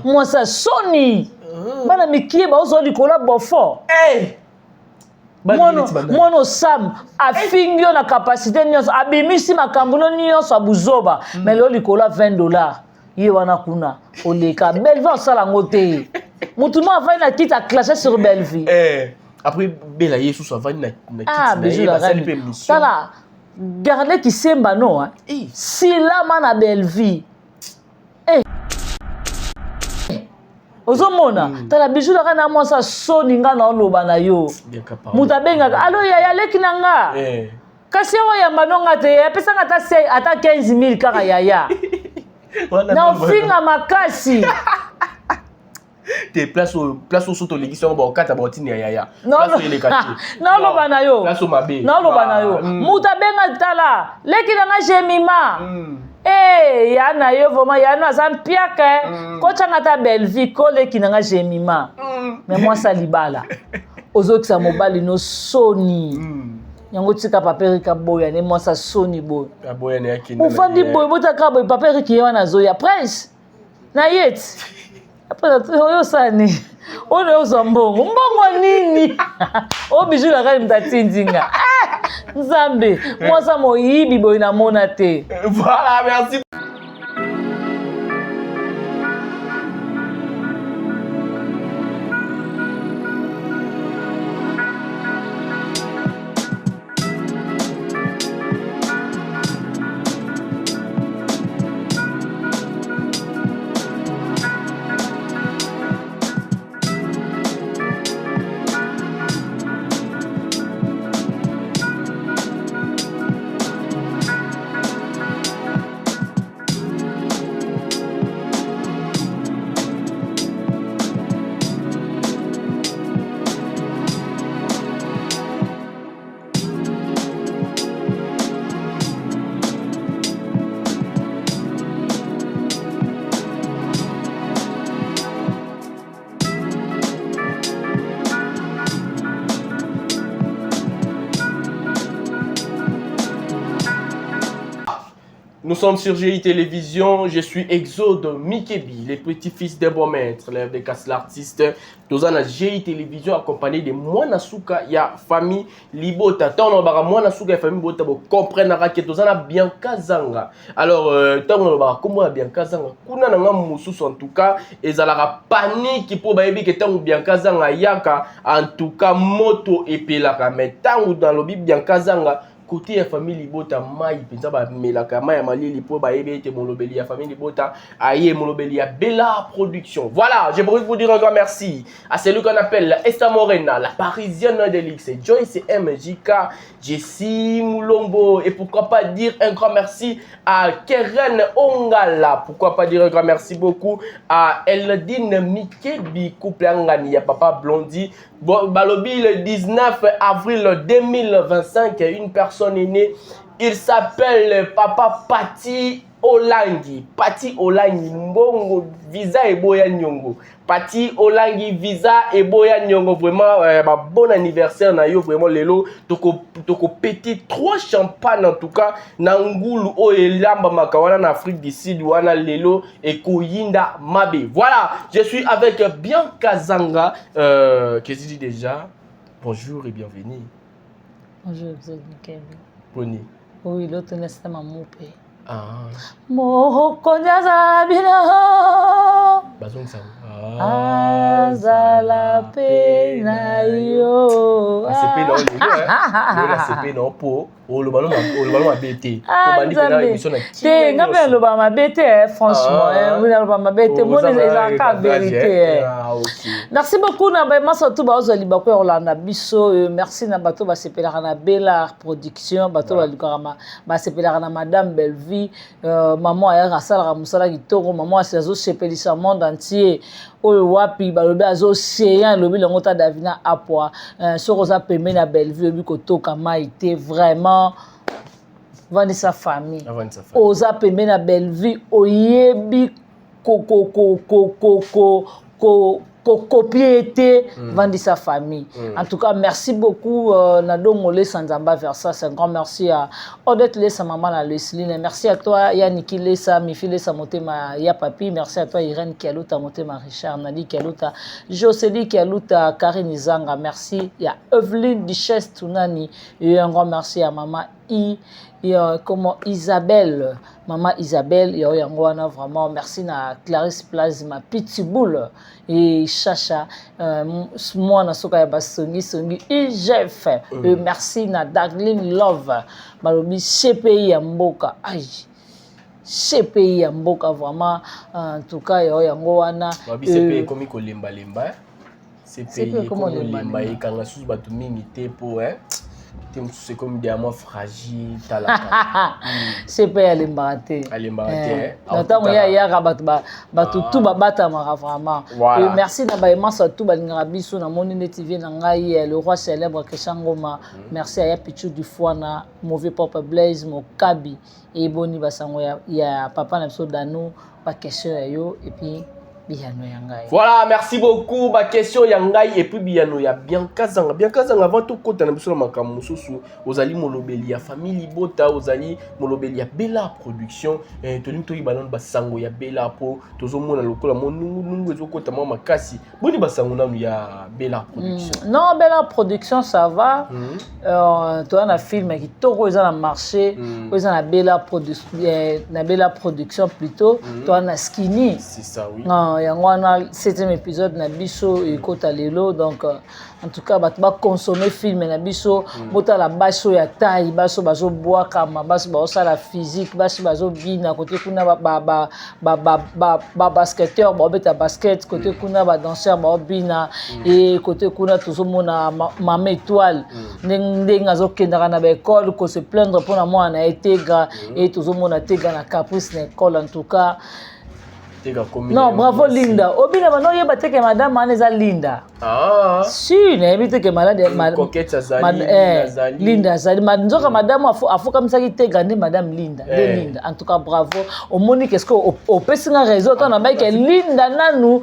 moi ça soni bana mikie ba ozo likola bofo mono sam afingio na capacité nyonso abimisi makambo nyonso abuzoba mais lo likola $20 ye wana kuna oleka Bellevue osala ngo te mutu mo avai na kiti aclaché sur Bellevue après bela yesu so avai na bijou la reine tala garde kisemba no silama na Bellevue ozomona tala bijou la reine amwasa soni nga na oloba na yo mutu abengaka alo yaya leki na nga kasi oyo yamba nonga te apesanga ata 15 000 kaka yaya na ofinga makasi te place au soto l'église ba okata ba otini yaya place ele kati na loba na yo place mabe na loba na yo muta benga tala leki na jemima yana yo vraiment yana zampiaka ko changa ta Bellevue ko leki na jemima mais moi ça libala ozokisa mobali no soni yango tika papa Eric boya ne moi ça soni boy boya ne yakina ufandi boy botaka boy papa Eric yana zoya prince na yet après oyo sani ono ozombongo mbongo nini o bijou la reine mtatindinga nzambe moi ça moyibi boy na mona te voilà merci. Nous sommes sur GI Télévision, je suis Exode Mikebi, les petits-fils des beaux maîtres, l'élève de casse l'artiste. Nous avons GI Télévision accompagné de Mwanasuka, il y a famille Libota. Tant on a Mwanasuka et famille Libota, vous comprenez que nous avons Bianca Zanga. Alors, tant on a comment Bianca Zanga, kuna na mususu en tout cas, et ça la panique pour baby que tant Bianca Zanga yaka, en tout cas moto et pelaka, mais tant dans le Bianca Zanga. Côté la famille Libota, maï, pensa ba melaka maï malili pour ba ebe te molobeli la famille Libota, aïe molobeli ya Bella Production. Voilà, j'ai voulu vous dire un grand merci à celui qu'on appelle la Esta Morena, la Parisienne de l'X, Joyce MJK, Jessie Moulombo, et pourquoi pas dire un grand merci à Keren Ongala, pourquoi pas dire un grand merci beaucoup à Eldine Mikebi, couple Angani, ya Papa Blondie. Balobi le 19 avril 2025, une personne est née. Il s'appelle Papa Pati Olangi. Pati Olangi, Mbongo, Visa et Boya Nyongo. Pati Olangi, Visa et Boya Nyongo. Vraiment, bon anniversaire, Nayo. Vraiment, Lelo, toko petit 3 champagne en tout cas. Nangoulou, Oelamba, Makawana, en Afrique du Sud, Wana Lelo et Koyinda Mabe. Voilà, je suis avec Bianca Zanga. Qu'est-ce que tu dis déjà? Bonjour et bienvenue. Bonjour, vous êtes Mikebi. Boni. Oui, l'autre n'est pas mon père. Ah. Mokonyaza bina. Bazong ça. Azala pena yo. La CP non, la CP non pour le ballon a BT. Pour bandi que la émission te ngabe lo ba mabete franchement vous na lo ba mabete mon les cas vérité. Ah OK. Merci beaucoup na ba maso tout ba ozali ba ko Orlando biso merci na bato ba sepelaka na Bella Production bato ba lukarama ba sepelaka na Madame Bellevue maman aya sala musala kitoko maman asazo sepelisa monde entier oyo wapi balobi azo séant lobi longo ta Davina apwa soko za pembe na Bellevue bi kotoka maite vraiment vandi sa famille oza pembe na Bellevue oyebi copier été vandi sa famille. En tout cas, merci beaucoup Nadongole Sanzamba Versa. C'est un grand merci à Odette Lessa, maman la Leslie. Merci à toi Yannick Lessa, Mifi Lessa Motema Ya Papi. Merci à toi Irène Kialuta Motema Richard, Nadi Kialuta, Jocely Kialuta, Karine Zanga. Merci. Il y a Evelyne Duchesse Tunani. Et un grand merci à maman comment Isabelle, maman Isabelle, Yangwana vraiment merci na Clarisse Plasma Pitbull et Chacha moi na soka ya basongi songi IGF merci na Darling Love malobi CPI ya mboka ai CPI ya mboka vraiment en tout cas Yangwana CPI comme ko lemba lemba CPI comme lemba et quand la sous batu mingi te po c'est comme des amants fragiles. C'est pas aller m'arrêter. Aller m'arrêter. Notamment il y a tout babata vraiment. Merci d'avoir tout balingarabiso na monine TV na ngai le roi célèbre Keshangoma. Merci à Yapichu du Fouana, mauvais Papa Blaise, Mokabi et Boni basango ya papa na biso dano pas question yo et puis voilà, merci beaucoup. Ma question Yangai et puis Biano ya Bianca Zanga. Bianca Zanga avant tout côté na biso makamu susu ozali molobeli ya famille Libota ozali molobeli ya Bella Production tolim to ibalon basango ya Bella po tozomona lokola monungu ezokota mwa makasi boni basango nanu ya Bella Production. Non, Bella Production ça va. Toi na film qui toko eza na marché, eza na Bella Production plutôt, toi na Skinny. C'est ça oui. Yango wana 7e épisode na biso ekota lelo donc en tout cas bato ba consommer film na biso bota la baso ya taille baso bazo bois kama baso ba osala physique baso bazo bina côté kuna ba basketteur ba beta basket côté kuna ba danseur ba bina et côté kuna tozomona mama étoile ndenge azokendaka na ba école ko se plaindre pour na moi na etega et tozomona tega na caprice na école en tout cas Non, bravo Linda. Obina bano yeba teke madame Aneza Linda. Ah. Si, na yebi teke malade Coquette Azali. Linda Azali. Nzoka madame afu comme ça qui te gagné madame Linda. Linda. En tout cas bravo. Au Monique est-ce que au pesinga réseau ton na que Linda nanu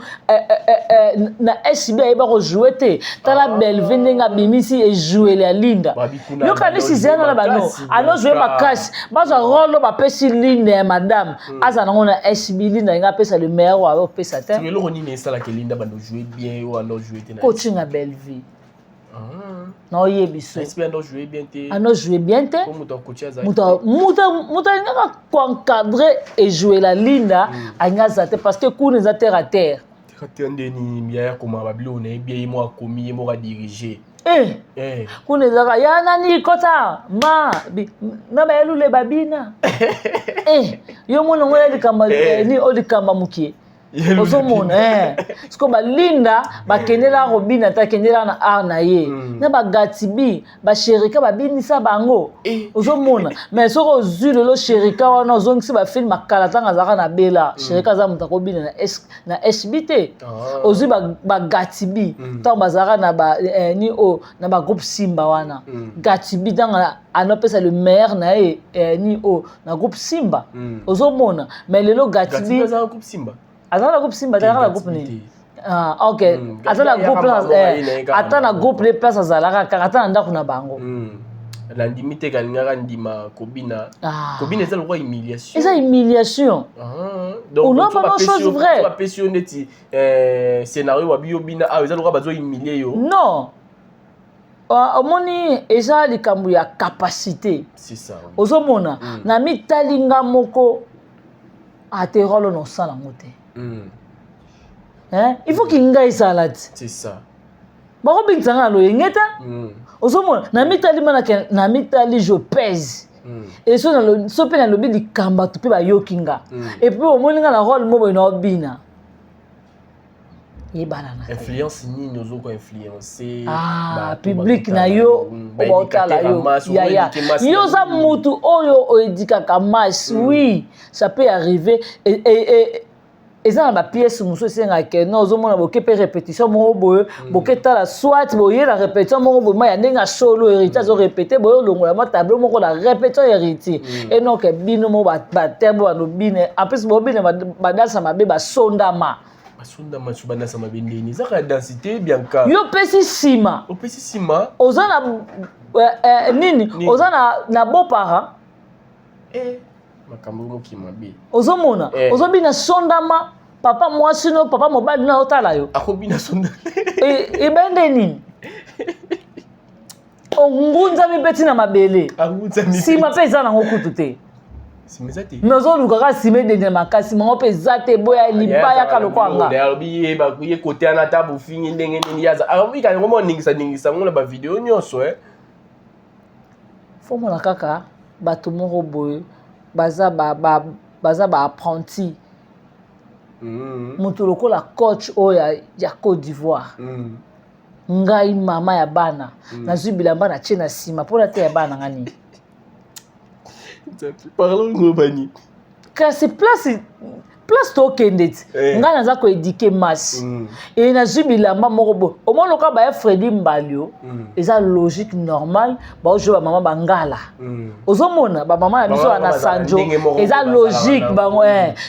na SB yeba ko jouer te. Tala belle venenga bimisi et jouer la Linda. Yo kana si zeno na bano. Ano jouer ba cash. Ba za rolo ba pesi Linda madame. Aza na ngona SB Linda nga pesa le meilleur wa pesa te. Tu veux le roni ça la que Linda ba no jouer bien ou alors jouer te na. Coaching a belle vie. Non yebiso. SB no jouer bien te. Ano jouer bien te. Comme ton coach Azali. Muta nga encadrer et jouer la Linda anga zate parce que coup les terre à terre. Ndeni miya koma babilo na bien mo komi mo ga diriger. Kunezaka ya nani kota ma na ba elule babina. Yo mona ngoya likamba ni olikamba mukie. Ozomona siko ba Linda ba kenela robina ta kenela na arna ye. Na ba gatibi ba sherika ba binisa bango. Ozomona mais soko zulu lo sherika wana ozongisi ba film makala tanga zaka na bela. Sherika za mutako bina na SBT. Ozu ba gatibi ta bazaka na ba ni o na ba groupe Simba wana. Gatibi tanga anopesa le maire na ni o na groupe Simba. Ozomona mais lelo gatibi za groupe Simba. Attends la groupe Simba, attends la groupe ni. Ah ok. Attends la groupe attends la groupe les places azalaka karata nda kuna bango. La limite kalingaka ndima Kobina. Kobina c'est le roi humiliation. C'est humiliation. Donc on a pas chose vraie. Tu vas passionner ti scénario wa biobina ah c'est le roi bazo humilier yo. Non. Omoni eza likambu ya capacité. C'est ça. Ozomona na mitalinga moko aterolo no sala ngote. Il faut qu'il ngaille salade. C'est ça. Bako bintanga lo yengeta. Ozomona na mitali manaka na mitali je pèse. Et so na lo so pe na lobi likamba to pe ba yokinga. Et puis omoninga na rôle mo bo no bina. Influence ni nous ko influencer public na yo obotala yo ya yo za mutu oyo oedika kamas oui ça peut arriver et ça na ba pièce muso senga ke no zo mona boke pe répétition mo boye boke tala soit boye la répétition mo boye ma ya ndenga solo héritage zo répéter boye longola ma tableau moko la répétition héritier et non ke bino mo ba tembo ba no bine en plus bo bine ba dansa mabe ba sondama. Asunda masubana sama bendeni zaka densité bien ka yo pesi sima ozana nini ozana na beau parent makambo moki mabe ozomona ozobina sondama papa mwasi no papa mobali na otala yo akobina sondama bende nini ongunza mibeti na mabele sima pesa na ngokutu te Nozo lukaka sime de makasi mango pe zate boya libaya ka lokwanga. Ndealobi ba kuye côté ana tabu fingi ndenge nini yaza. Arobi ka ngomo ningisa ngona ba vidéo nyonso Fo mona kaka bato moko boye baza ba apprenti. Mutu lokola coach oya ya Côte d'Ivoire. Ngai mama ya bana. Nazwi bilamba na tchena sima pona te ya bana ngani. Parlons globani. Car c'est place to kendet. Nga naza ko éduquer masse. Et na jubilamba moko au moins loka ba Freddy Mbalio, eza logique normal ba ojo ba mama bangala. Ozomona ba mama na biso na Sanjo, eza logique bango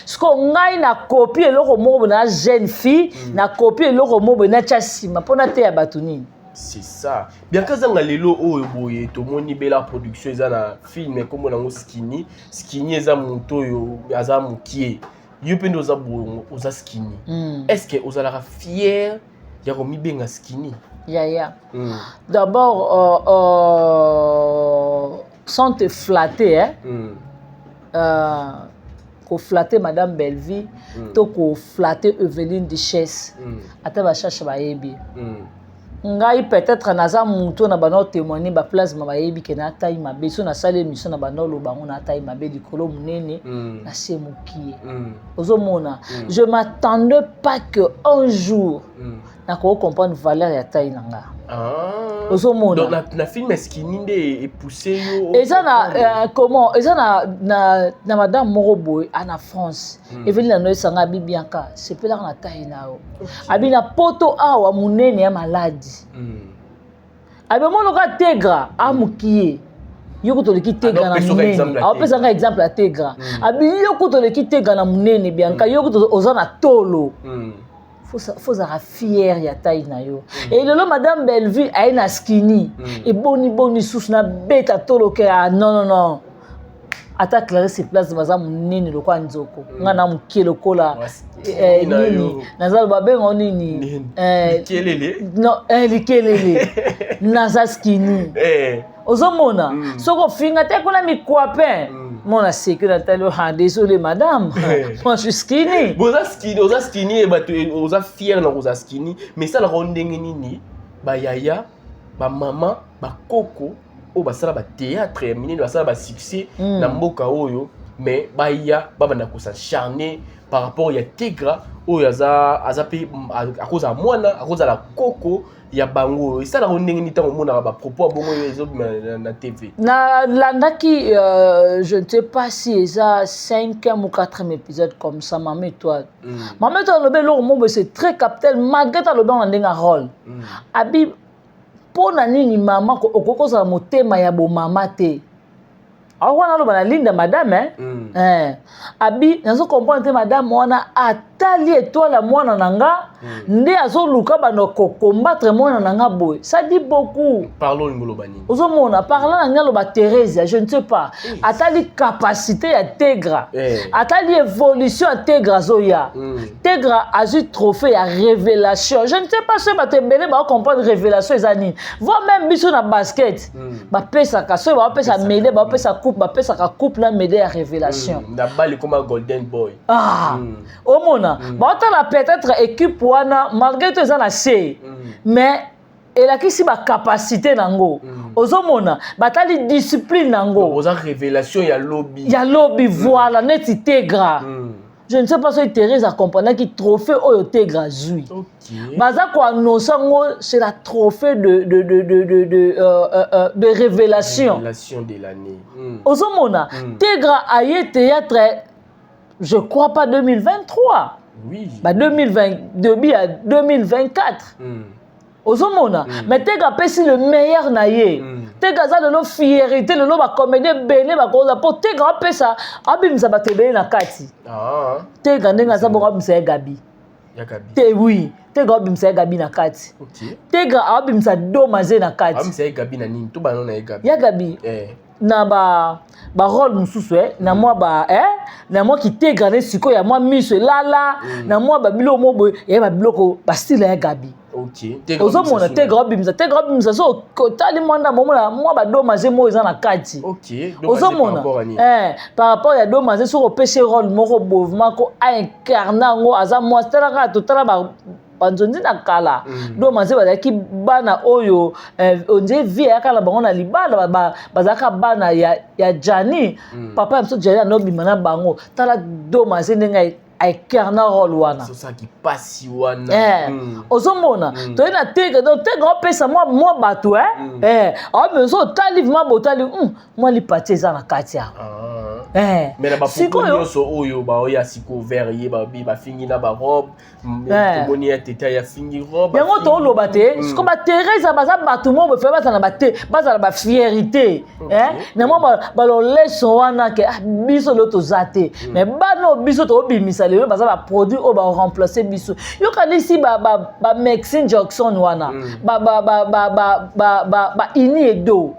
Sko ngai na copie eloko moko na jeune fille, na copie eloko moko na chasima pona te ya batuni. C'est ça. Bien que zanga lelo oyo boye to moni bela production eza na film comme na skinny eza moto yo aza mukie. Yo pe ndoza bongo oza skinny. Est-ce que ozala fier ya ko mi benga skinny? Ya. D'abord sans te flatter ko flatter madame Belleville, to ko flatter Evelyne Duchesse. Ata ba cherche ba yebi. Ngai peut-être naza muto na bano témoigner ba plasma ba yebi ke na taille mabe so na sale mission na bano lo bango na taille mabe likolo munene na semukie ozomona je m'attendais pas que un jour nako comprendre valeur ya taille nanga. Ah. Ozomona. Donc na film skinny nde poussé yo. Et ça na comment? Et ça na madame Moroboy en France. Et veli na no sanga bibianka, c'est pe la na taille na o. Abi na poto awa munene ya maladi. Abi mo loka tegra amukie. Yoko to leki tegra na munene. A pesa nga exemple ya tegra. Abi yoko to leki tegra na munene bianka, yoko to ozana tolo. Faut être fier ya taille na yo. Et lelo madame Bellevue a na skinny. Et boni sous na beta tolo ke non. Ata Clarisse place baza munene lokwa nzoko. Nga na mukie lokola nini. Nazalo babengo nini? Likelele. Non, likelele. Naza skinny. Ozomona. Soko finga te kona mi copain. Mon a sécu dans tel désolé madame. Moi je suis skinny. Oza skinny et oza fier na oza skinny, mais ça la rondenge nini? Ba yaya, ba maman, ba koko, o ba sala ba théâtre, mini ba sala ba succès na mboka oyo, mais ba ya ba bana ko s'acharner par rapport ya Tegra oyo aza pe à cause à mwana, à cause à la koko. Ya bango et ça la rondenge ni tant mona ba propos bongo yo na TV. Na landaki je ne sais pas si ça 5e ou 4e épisode comme ça maman toi. Maman toi le belo mo c'est très capital malgré ta le ben ndenga rôle. Abi pona nini maman ko okoko za motema ya bo mama te. Awana lo bana linda madame Abi nazo comprendre madame wana atali étoile mwana nanga nde azo luka bana ko combattre mwana nanga boy. Ça dit beaucoup. Parlons ngolo bani. Ozomona parlant nanga lo ba Thérèse, je ne sais pas. Atali capacité à Tegra. Atali évolution à Tegra zoya. Tegra a eu trophée à révélation. Je ne sais pas ce ba tembele ba comprendre révélation ezani. Voir même biso na basket. Ba pesa ka so ba pesa mêlé ba pesa coupe ba pesa ka coupe la mêlé à révélation. Na balle comme un golden boy. Omona. Ba la peut-être équipe wana malgré tout ça na C. Mais elle a qui si ba capacité nango. Ozomona batali discipline nango. Oza révélation ya lobby. Ya lobby voilà net Tegra. Je ne sais pas si Thérèse a compris qui trophée oyo Tegra zui. OK. Baza ko annoncer ngo c'est la trophée de révélation. Révélation de l'année. Ozomona Tegra a eu théâtre je crois pas 2023. Oui. Bah 2022 à 2024. Ozomona mais Tegra pesi le meilleur naie. Tegra za de fierté le ba comédien belé ba koza pour Tegra pesa abimza ba tebele na kati. Tegra ndenga za bonga bimsa Gabi. Ya Gabi. Te oui, Tegra bimsa Gabi na kati. OK. Tegra abimsa domaze na kati. Abimsa Gabi na nini? To ba non na Gabi. Ya Gabi. Na ba rôle mususu na moi ba na moi qui Tegra ne siko ya moi miso lala na moi ba bilo mobo ya ba biloko ba style ya Gabi. OK. Ozomona Tegra bimsa so kotali mwanda momona moi ba domaze mo eza na kati. OK. Ozomona par rapport ya domaze so opese rôle moko bovement ko a incarner ngo aza moi tala totala ba banzonzi na kala domaze bazaki bana oyo onje vie ya kala bango na libala bazaka bana ya Jani papa ya mso Jani no bimana bango tala domaze ndenga incarner rôle wana. C'est ça qui passe wana. Ozomona to ina Tegra donc Tegra opesa moi bato mais so tali vima botali moi li parti za na kati ya. Mais na ba poko nyoso oyo ba oya siko vert ye ba fingi na ba robe moni ya teta ya fingi robe. Yango to loba te siko ba Thérèse baza bato mo be fe baza na ba te baza na ba fierté na mo ba lo leso wana ke biso lo to zate mais bano biso to bimisa le baza ba produit o ba remplacer biso yo kanisi ba Maxine Jackson wana ba Ini Edo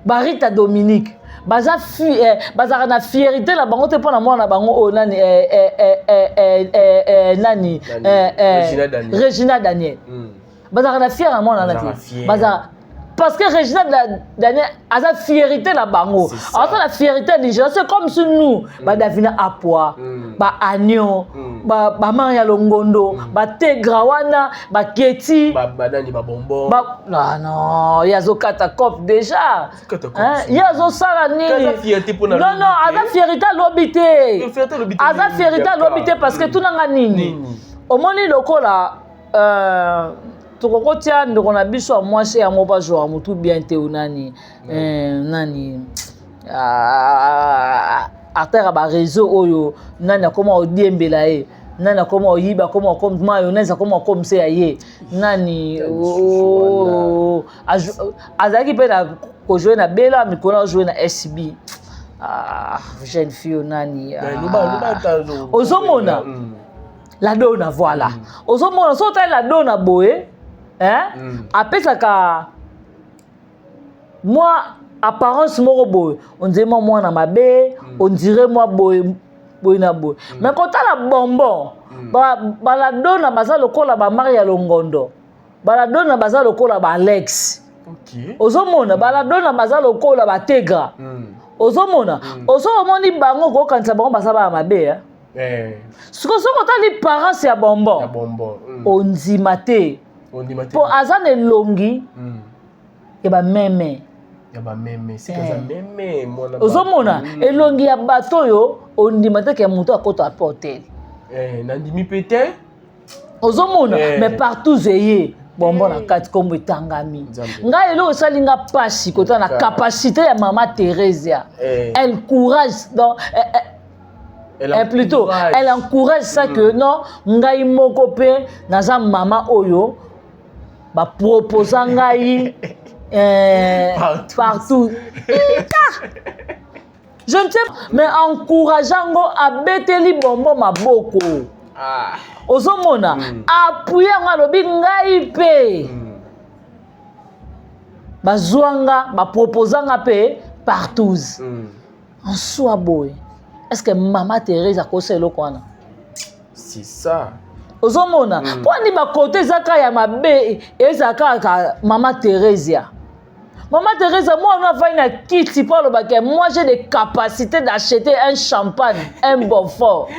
ba Rita Dominique baza na fierté la bango te pona mwana bango o nani Regina Daniel baza na fier na mwana nani baza parce que Regina Daniel a sa fierté la bango alors la fierté déjà c'est comme si nous ba Davina Apoa ba Agnon ba Maria Longondo ba Tegra wana ba Keti ba Dani ba Bonbon non yazo katakop déjà yazo sala nini non a sa fierté l'obité a sa fierté l'obité parce que tout nanga nini au moni lokola tokokotia ndeko na biso ya mwasi yango bazwa mutu bien te nani nani artère ba réseau oyo nani akoma odiembela ye nani akoma oyiba akoma comme mayonnaise akoma comme ça ye nani azaki pe na ko jouer na bela mikona jouer na SB jeune fille nani ozomona la dona voilà ozomona so ta la dona boye hein apesaka moi apparence moko boye on dirait moi na mabe on dirait moi boye na boye mais quand la bonbon ba la dona baza lokola ba Maria Longondo ba la dona baza lokola ba Alex OK ozomona ba la dona baza lokola ba Tegra ozomona ozomoni bango ko kanisa bango baza ba mabe soko tali parents ya bonbon ondima te po azane longi e ba meme c'est que ça meme mona ozomona elongi ya bato yo ondima te ke muto akota a hotel nandimi pete ozomona mais partout zeye bonbon na kati kombo etangami ngai elo osalinga pasi kota na capacité ya mama Thérèse elle courage donc elle encourage ça que non ngai moko pe naza mama oyo ba proposa ngai partout. Je ne sais pas, mais encourageant à beteli bonbon maboko. Ozomona, appuyer ngalobi ngai pe. Bazwanga, ba proposanga pe partout. En soi boy. Est-ce que maman Thérèse a causé le coin? C'est ça. Ozomona, poni ba côté zaka ya mabe ezaka ka maman Thérèse. Maman Thérèse, moi, on a fait une kit pour le baquet. Moi, j'ai des capacités d'acheter un champagne, un Beaufort.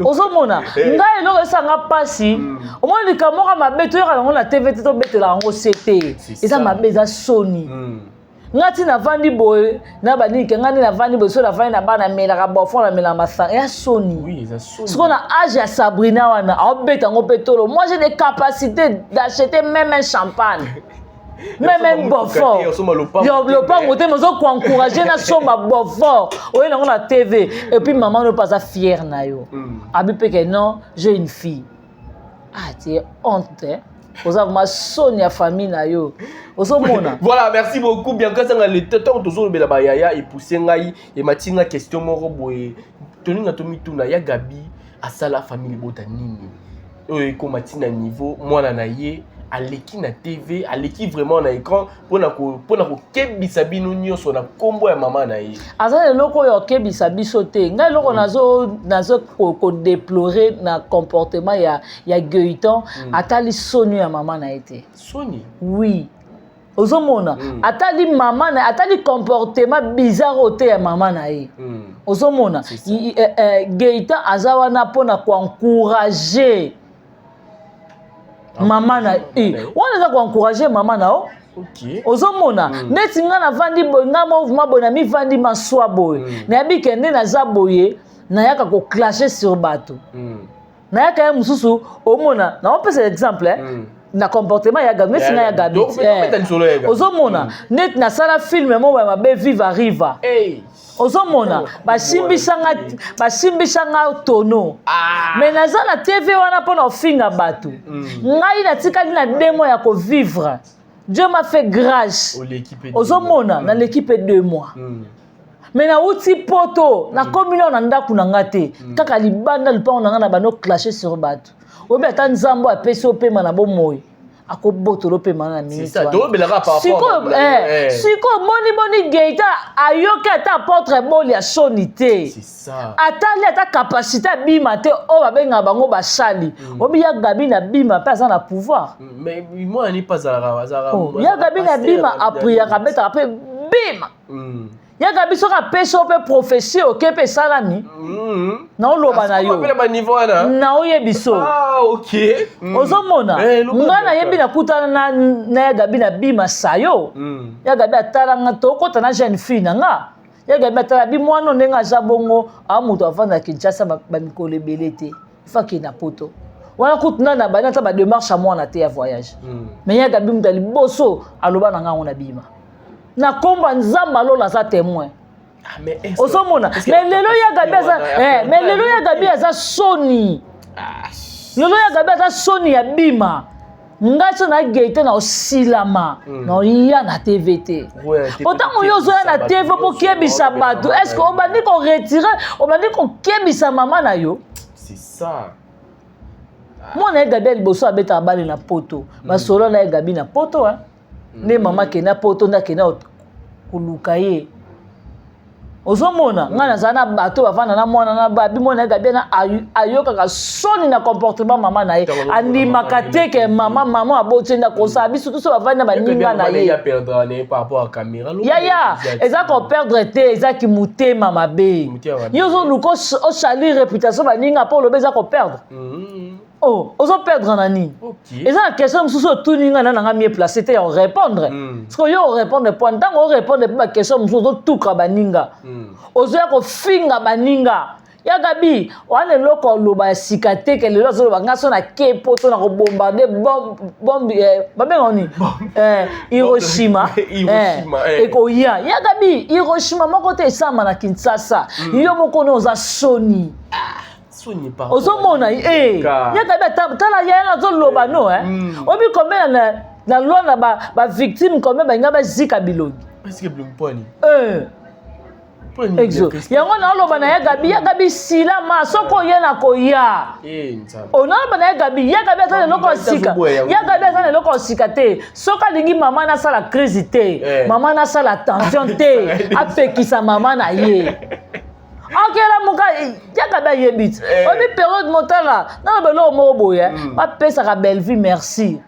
Ozomona, ngai elo esanga pasi. Au moins, les caméras ma bête, on la TV, tu bête la en CT. Et ça ma bête Sony. Ngati na vandi boy, na bani ke ngani na vandi boy, so na vandi na bana mela ka Beaufort na mela masa. Et Sony. Oui, ça Sony. Ce qu'on a âge à Sabrina wana, on bête en pétolo. Moi, j'ai des capacités d'acheter même un champagne. Même un Beaufort. Le pas monter mais on encourager na somba Beaufort. Oui, on a la TV et puis maman ne pas fière na yo. Abi pe que non, j'ai une fille. Ah, tu es honte. Vous avez ma Sonia famille na yo. Voilà, merci beaucoup. Bien que ça le temps toujours be la bayaya et pousser ngai et matinga question moko boye. Toni na tomi tuna ya Gabi à ça la famille bota nini. Et ko matina niveau moi na ye à l'équipe na TV, à l'équipe vraiment na écran pour na ko kebisa bino nyonso na kombo ya mama na ye. Aza loko yo kebisa biso te. Ngai loko nazo ko déplorer na comportement ya Gaëtan atali soni ya mama na été. Soni? Oui. Ozomona atali mama na atali comportement bizarre ote ya mama na ye. Ozomona Gaëtan aza wana pona ko encourager maman na on a encourager maman na OK ozomona neti nga na vandi boy nga mouvement boy na mi vandi maswa boy na bi kende na za boye na yaka ko clasher sur bateau na yaka ya mususu omona na on peut cet exemple na comportement ya Gabi neti nga ya Gabi ozomona neti na sala film mo ba be viva riva ozomona basimbisanga tono mais naza na TV wana pona ofinga bato ngai natikali na demo ya ko vivre. Dieu m'a fait grâce ozomona na l'équipe 2 mois mais na uti poto na komino na ndaku na ngate kaka libanda lipango na ngana bano clasher sur bato obi ata nzambo apesi opema na bomoyi akobotolo pe mana minute. C'est ça, to belaka par rapport. Siko moni Gaëtan ayoka ata apôtre boli ya sonité. C'est ça. Atali ata capacité bima te o babenga bango basali. Obi ya Gabi na bima pa za na pouvoir. Mais moi ni pas azara. Ya Gabi na bima apria kabeta après bima. Ya Gabi soka peso pe prophétie okepe salami. Na oloba na yo. Na oye biso. Ah OK. Ozomona. Ngana yebi na kutana na ya Gabi na bima sayo. Ya Gabi atalanga to kota na jeune fille na nga. Ya Gabi atala bi mwana ndenga za bongo amuto avanda Kinshasa ba mikolo ebele te. Faki na poto. wana kutuna na bana ta ba démarche à moi na te ya voyage mais ya gabi mutali boso aloba na ngana bima na komba nzamba lola za témoin osomona mais lelo ya gabi za mais lelo ya gabi za soni lelo ya gabi za soni ya bima ngaso na gate na osilama na iya na TVT pourtant yo zo na TV po kebisa bato est-ce que on va dire qu'on retirer on va dire qu'on kebisa mama na yo c'est ça moi na gabi boso abeta bali na poto ba solo na gabi na poto hein ne mama ke na poto na ke na kuluka ye ozomona ngana zana bato bavana na mwana na babi mwana gabi na ayoka ka soni na comportement mama na ye andimaka te ke mama abotenda kosa biso tout so bavana baninga na ye ya perdre ne par rapport à caméra ya eza ko perdre te eza ki mutema mabe yo zo luko o chali réputation baninga pour le beza ko perdre oh ozo perdre nani eza la question mususu tuninga na nga mieux placé te on répondre parce que yo répondre point tant on répondre pas question mususu tuka baninga ozo ya ko finga baninga ya gabi wana loko loba sikate ke lelo zo banga so na kepo to na ko bombarder bombe babenga ni Hiroshima eko ya gabi Hiroshima moko te sama na Kinshasa yo moko no za Sony ozomona ya gabi tala ya na zo loba no obi combien na loi na ba victime combien ba nga ba zika bilongi parce que blum poni exo yango na loba na ya gabi sila ma soko ye na koya ona loba na ya gabi ata loko sika ya gabi ata loko sika te soka lingi mama na sala crise te mama na sala tension te apekisa mama na ye akela muka ya gabi yebit obi période motala na belo mo boye ba pesa ka belle vie merci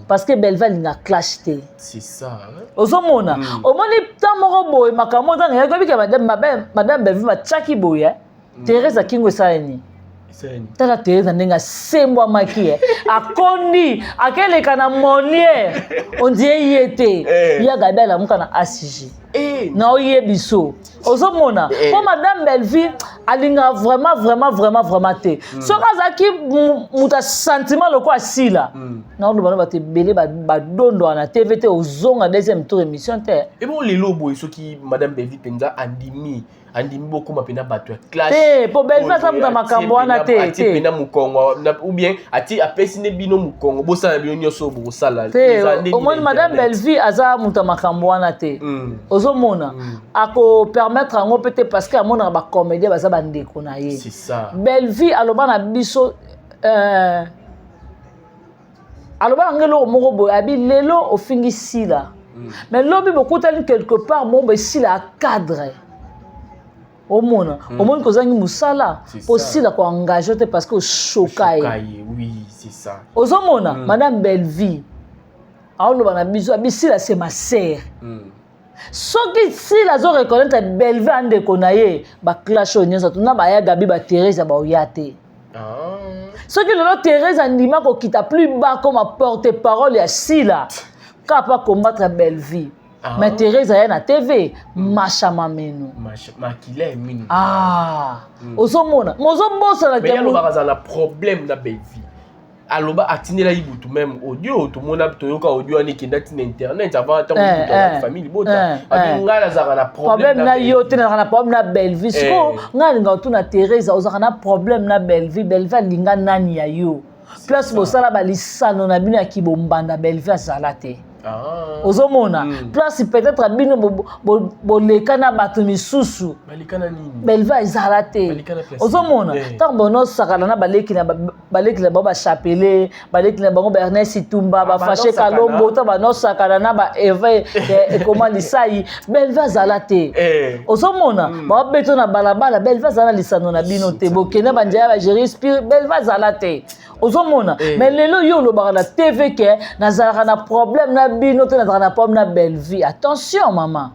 parce que Belleville a clash té. C'est ça. Ozomona. Omoni tamoro boy makambo dans ya gobi ke madame Belleville ma chaki boy Teresa Kingo saeni. Tala Teresa ndenga sembo maki akondi akele kana monier on dit yete ya gabela muka na ACG. Na oyebiso. Ozomona. Pour madame Belleville alinga vraiment té. So kazaki muta sentiment loko asila. Na on ba te belé ba dondo na TVT ozonga deuxième tour émission te. Et bon les lobo ceux qui madame Belleville penza andimi beaucoup mapena bato clash. Pour Belleville ça muta makambo wana te. Ati pena mukongo ou bien ati apesine bino mukongo bosala bino nyoso bosala. Au moins madame Belleville aza muta makambo wana te. Ozomona ako permettre ngo peut-être parce que amona ba comédien baza bandeko na ye. C'est ça. Belleville aloba na biso aloba ngelo moko boy abi lelo ofingi sila. Mais lobi beaucoup tali quelque part mon be sila cadre. Au monde kozangi musala aussi la ko engager te parce que au chokai. Oui, c'est ça. Ozomona madame Belleville aloba na biso abi sila c'est ma sœur. Soki si la zo reconnaître Belleville ande konaye ba clash onyosa tuna ba ya gabi ba Teresa ba oyate. Soki lelo Teresa ndima ko kita plus bas comme porte-parole ya sila kapa combattre Belleville. Mais Teresa ya na TV machama menu. Makile minu. Ozomona mozombosa na mais ya loba za la problème na Belleville. Aloba atinela ibutu même audio tout monde a toyoka audio ani kindati na internet avant tant que famille bota ngala za na problème na yote na problème na Belleville siko ngala ngautu na Teresa ozaka na problème na Belleville linga nani ya yo plus bosala ba lisano na bino ya kibombanda Belleville azalate ozomona plus peut-être bino boleka na bato misusu balika na nini Belleville ezalate ozomona tant bono sakala na baleki na ba chapelet baleki na bango Ernest Itumba ba fâché Kalombo ta ba no sakala na ba Eve comment lisai Belleville ezalate ozomona ba beto na balabala Belleville ezala lisano na bino te bokena banjaya ba gérer spirit Belleville ezalate ozomona mais lelo yo lo ba na TV ke nazalaka na problème na bino te na problème na Belleville attention maman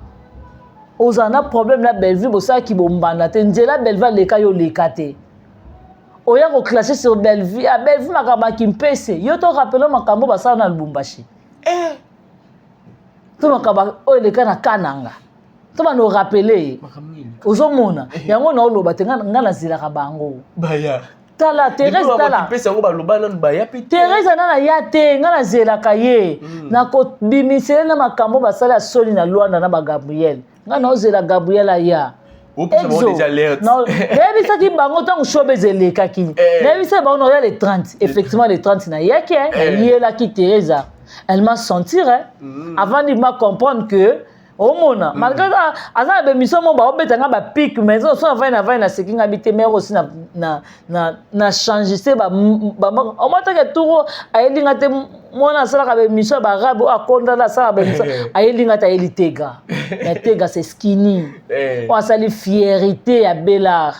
ozana problème na Belleville bosa ki bombana te nzela Belleville leka yo lekate oya ko classer sur Belleville a Belleville makamba ki mpese yo to rappelons makambo basala na Lubumbashi to makamba o leka na Kananga to ba no rappeler ozomona yango na oloba te ngana zila ka bango baya tala Thérèse tala Thérèse nana ya te nga na zelaka ye na ko bimisela na makambo basala soli na Luanda na ba Gabriel nga na ozela Gabriel aya nayebisaki bango ntango showbiz elekaki nayebisa bango na oya les 30 effectivement les 30 na yaki nayelaki Thérèse elle m'a senti avant de m'a comprendre que omona malgré aza na bemission mo baobetanga bapic mais so avai na seki nga bite mais aussi na changise omotake turo ayelinga te mwana asalaka bemission barabe akondala asala bemission ayelinga te ayeli tega mais tega c'est skinny oyo asali fierité ya Bélard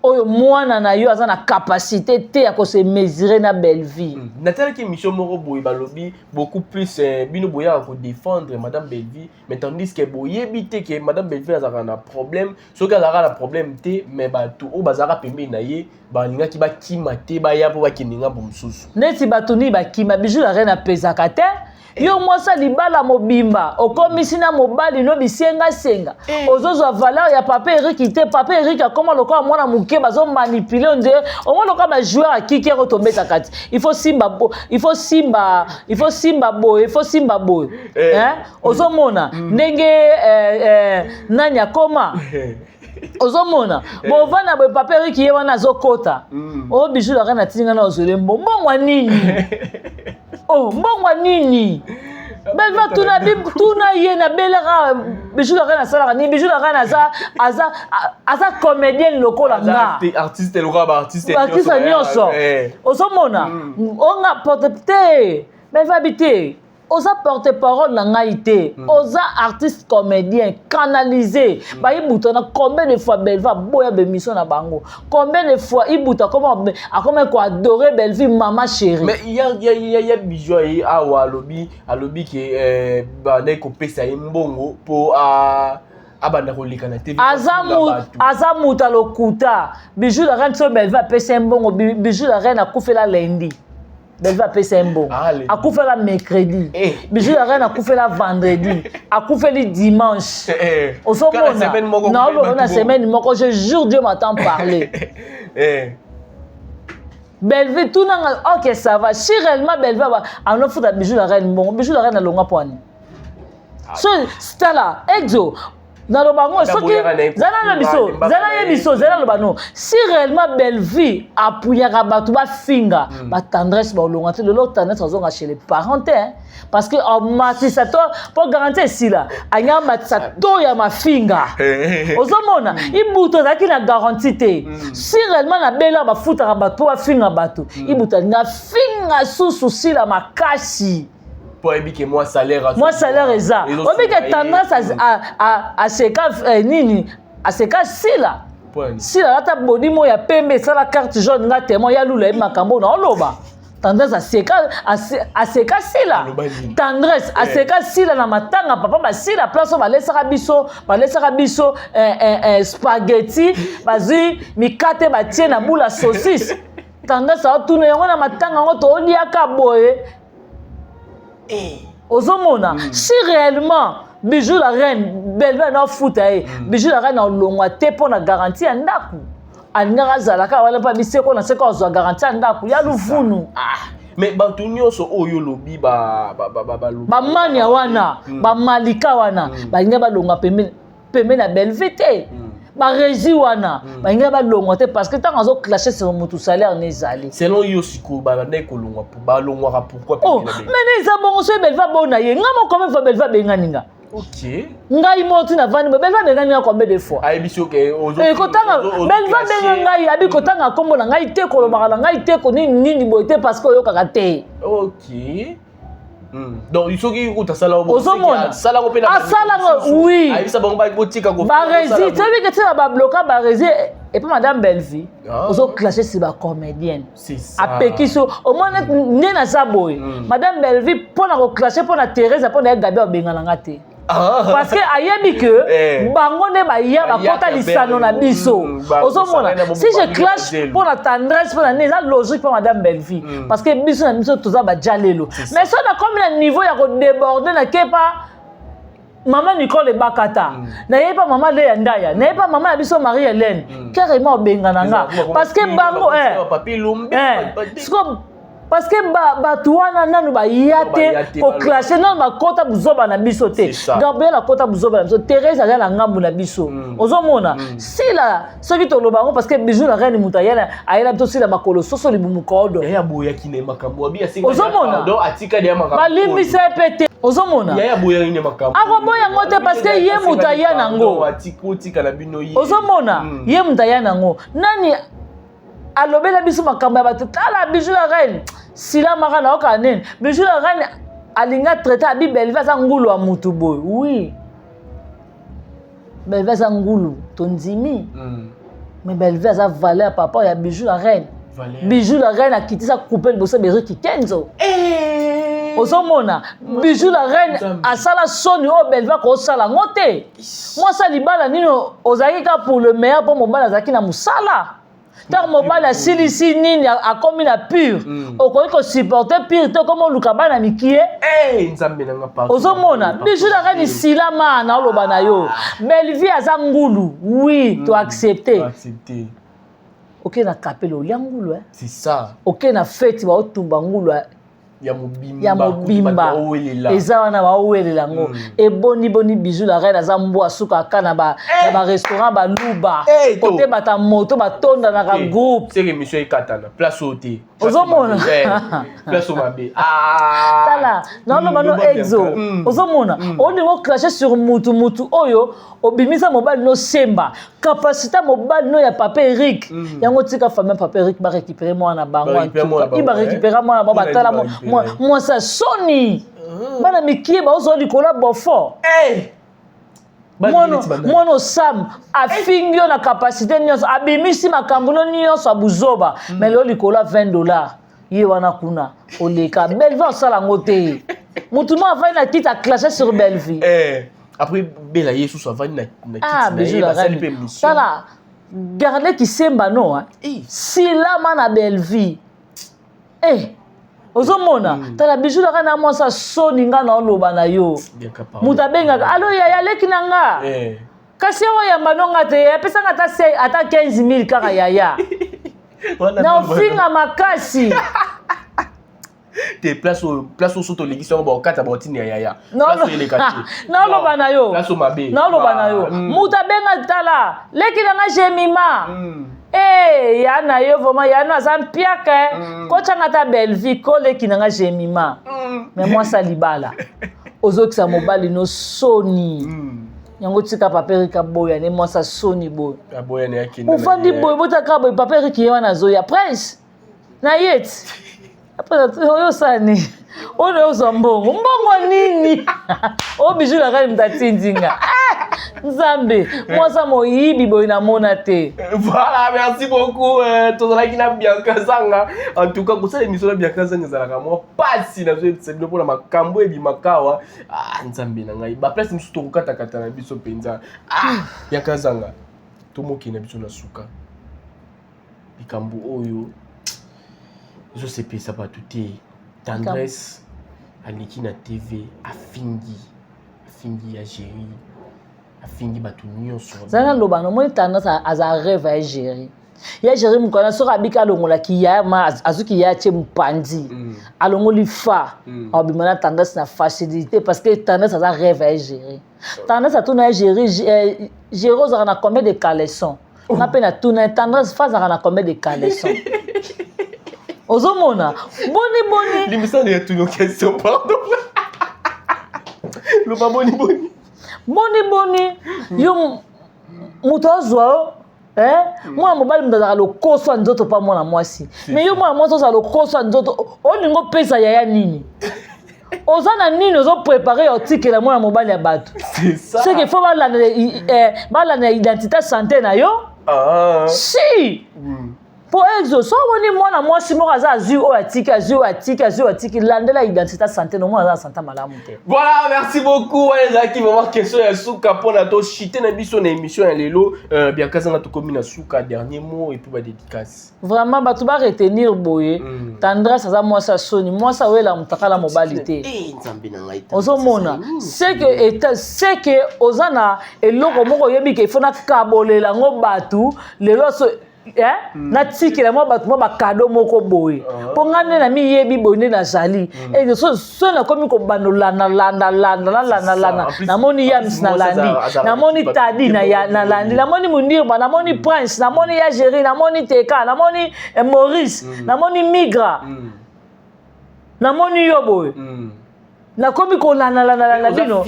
oyo mwana na yo aza na capacité te ya kose mesurer na belle vie natalaki mission moko boye balobi beaucoup plus bino boyaka kodéfendre madame Belleville mais tandis que boyebi te ke madame Belleville azalaka na problème soki azalaka na problème te mais bato oyo bazalaka pembeni na ye balingaki bakima te baya mpo bakende ngambo mosusu neti bato ni bakima Bijou la reine apezaka te yo mwasa libala mobimba okomisi na mobali no bisenga ozozwa valeur ya papa Eric te papa Eric akoma lokola mwana muke bazo manipuler onde omona lokola ba joueur akiki ko tombeta kati il faut simba boy ozomona ndenge nani akoma ozomona bovana boy papa Eric ye wana azokota o Bijou la reine atinga na ozole mbongwa nini mbongwa nini Belva tuna ye na Bélard Bijou la reine asalaka ni Bijou la reine aza comédienne lokola nga artiste lokola ba artiste nyonso ozomona onga porte Belva bité oza porte-parole na ngai te oza artiste comédien canalisé ba ibuta na combien de fois Belva boya be mission na bango combien de fois ibuta comment ko adorer Belleville maman chérie mais il y a Bijou et awa alobi ke ba na ko pesa mbongo po abanda kolika na TV aza muta lokuta Bijou la reine so Belva pesa mbongo Bijou la reine akufela lundi Belva pesa mbongo akufela mercredi Bijou la reine akufela vendredi akufeli dimanche osomona na semaine moko je jure Dieu m'entend parler Belleville tout nanga ok ça va si réellement Belleville en offre à Bijou la reine bon Bijou la reine a longa poani so stala exo dans le bango soki zala le bano si réellement Belleville appuya bato ba finga ba tendresse ba longa te l'autre tendresse ozonga chez les parents parce que en matisa to pour garantir si là anya matisa to ya ma finga ozomona ibuto zaki na garantie te si réellement na bela ba futa bato ba finga bato ibuto na finga susu si la makasi pour éviter moi salaire eza obi que tendance à seka nini à seka sila ata bodi mo ya pembe sala carte jaune nga témoin ya lula makambo na oloba tendance à seka sila tendresse à seka sila na matanga papa ba sila place ba lesaka biso spaghetti bazui mikate ba tie na bula saucisse tendance à tourner yango na matanga ngo to oliaka boye ozomona si réellement Bijou la reine Belleville na futa Bijou la reine na longwa te pour na garantie ya ndaku alingaka zalaka wala pa biseko na seko zo garantie ya ndaku ya luvunu mais bato nyonso oyo lobi ba mania wana ba malika wana balinga balonga pembe na Belleville te ba régi wana balinga balonga te parce que tant azo clasher sur mon salaire nezali selon yo siko ba na ko longwa ba longwa pourquoi mais ça bon so Belleville bona ye ngamo comment va Belleville benganinga ok ngai moti na vani Belleville benganinga combien de fois ayebiso ke kotanga Belleville benga ngai abi kotanga kombo na ngai te ko lobaka na ngai te ko nini boite parce que oyokaka te ok donc il faut que tu sala oui ça bon ba botika ko ba rési tu sais que tu va bloquer ba rési et puis madame Belleville ozo clasher si ba comédienne c'est ça apekiso au moins nena saboy madame Belleville pour na clasher pour na Thérèse pour na Gabi obengana ngate parce que ayebi que bango ne ba ya ba kota lisano na biso ozomona si je clash pour la tendresse pour la neza logique pour madame Belleville parce que biso na biso toza ba jalelo mais ça na comme le niveau ya ko déborder na kepa maman Nicole Bakata na pas maman Léa Ndaya na pas maman Abiso Marie Hélène carrément bengananga parce que bango parce que batuana nanu ba yate ko clasher nanu ba kota buzoba na biso te Gabriel a kota buzoba na biso Thérèse a la ngambu na biso ozomona si la ce qui to lobango parce que bijou la reine mutayela ayela to si la makolo soso libumu kodo ya boya kine makambo abi asinga ozomona do atika dia makambo balimbi se pete ozomona ya boya ine makambo akoboya ngote parce que ye mutayana ngo atika na bino yi ozomona ye mutayana ngo nani alobela biso makambo ya bato tala bijou la reine sila maka na oka nene bijou la reine alinga traité abi Bellevue aza ngulu wa mutu boy oui Bellevue aza ngulu tondimi mais Bellevue aza valeur papa ya bijou la reine bijou la reine akitisa couper liboso beriki kenzo ozomona bijou la reine asala soni o Bellevue ko sala ngote moi ça libala nino ozaki ka pour le meilleur pour mobala zaki na musala tant mobile a silisi nini a comme la pure au ko supporter pire to comme luka bana mikie nzambe nanga pa ozomona bijou la reine silama na loba na yo Bellevue aza ngulu oui to accepter OK na kapelo ya ngulu c'est ça OK na fête ba otumba ngulu ya mobimba eza wana baowelela ngo eboni boni bijou la reine aza mbo asuka kana ba restaurant ba luba côté bata moto batonda na ka groupe c'est que monsieur ekatana place oté ozomona place o mabe tala non bano exo ozomona on ngo cracher sur mutu oyo obimisa mobile no semba capacité mobile no ya papa Eric yango tika famille papa Eric ba récupérer moi na bango il ba récupérer moi na ba tala moi ça soni bana mikie ba ozo likola bofo mono sam afingio na capacité nyonso abimisi makambo nyonso abuzoba mais lo likola $20 ye wana kuna oleka Bellevue sala ngote mutu mo avai na quitte à clasher sur Bellevue après bela yesu so avai na bijou la reine sala garder qui semba no si la mana Bellevue ozomona tala bijou la reine a moi ça soni nga na oloba na yo muta benga allo ya leki nanga kasi o ya manonga te pesa ngata ata 15000 kaka yaya na ofinga makasi te place au soto l'église ba okata ba otini yaya place ile kati na oloba na yo place mabe na oloba na yo muta benga tala leki nanga jemima yana yo vraiment yana zampiaka ko changata Bellevue ko leki nanga jemima mais moi ça libala ozokisa mobali no soni yango tika papa Eric boya ne moi ça soni boy boya ne yakina ufandi boy botaka boy papa Eric yana zoya prince na yet après yo sani ono uzombongo mbongo nini o bijou la reine mtatindinga Nzambe moi ça moyibi boy na mona te voilà merci beaucoup tozalaki na Bianca Zanga en tout cas pour ça l'émission na Bianca Zanga zalaka moi pasi na zo c'est pour la makambo ebi makawa Nzambe na ngai ba place musu to kata kata na biso penza Bianca Zanga to moki na biso na suka bikambo oyo je sais pas ça pas tout tendresse aliki na TV afingi ya géri afingi batu nyonso zanga loba no moni tendance aza rêve ya géri ya géri mukana so rabika longola ki ya ma azuki ya che mpandi alongoli fa obimana tendance na facilité parce que tendance aza rêve ya géri tendance a tuna géri géro za na combien de caleçons on appelle na tuna tendance fa za na combien de caleçons ozomona boni limisa ne tuno question pardon lo ba boni yo mutozwa moi mobali mdazaka lokoso nzoto pa mwana mwasi mais yo mwana mwasi ozala lokoso nzoto olingo pesa yaya nini oza na nini ozo préparer otikela mwana mobali ya bato c'est que faut balana identité santé na yo si pour exo so woni mwana mwasi moko aza azwi oyo atiki landela identité santé no mwana aza santé malamu te. Voilà, merci beaucoup. Ezaki vraiment question ya suka pona to chiter na biso na émission ya lelo bien kazanga to komi na suka dernier mot et puis ba dédicace. Vraiment ba to ba retenir boye tendresse aza mwasi soni mwasi wela mutakala mobalité. Nzambe na ngai. Ozomona c'est que ozana eloko moko yebi ke ifona kabolela ngo batu lelo so na tikela mo batu mo ba cadeau moko boye po ngane na mi yebi boye na zali et so na komi ko banolana landa na moni yams na landi na moni tadi na ya na landi na moni mundir ba na moni prince na moni ya géri na moni teka na moni maurice na moni migra na moni yo boye na komi ko la bino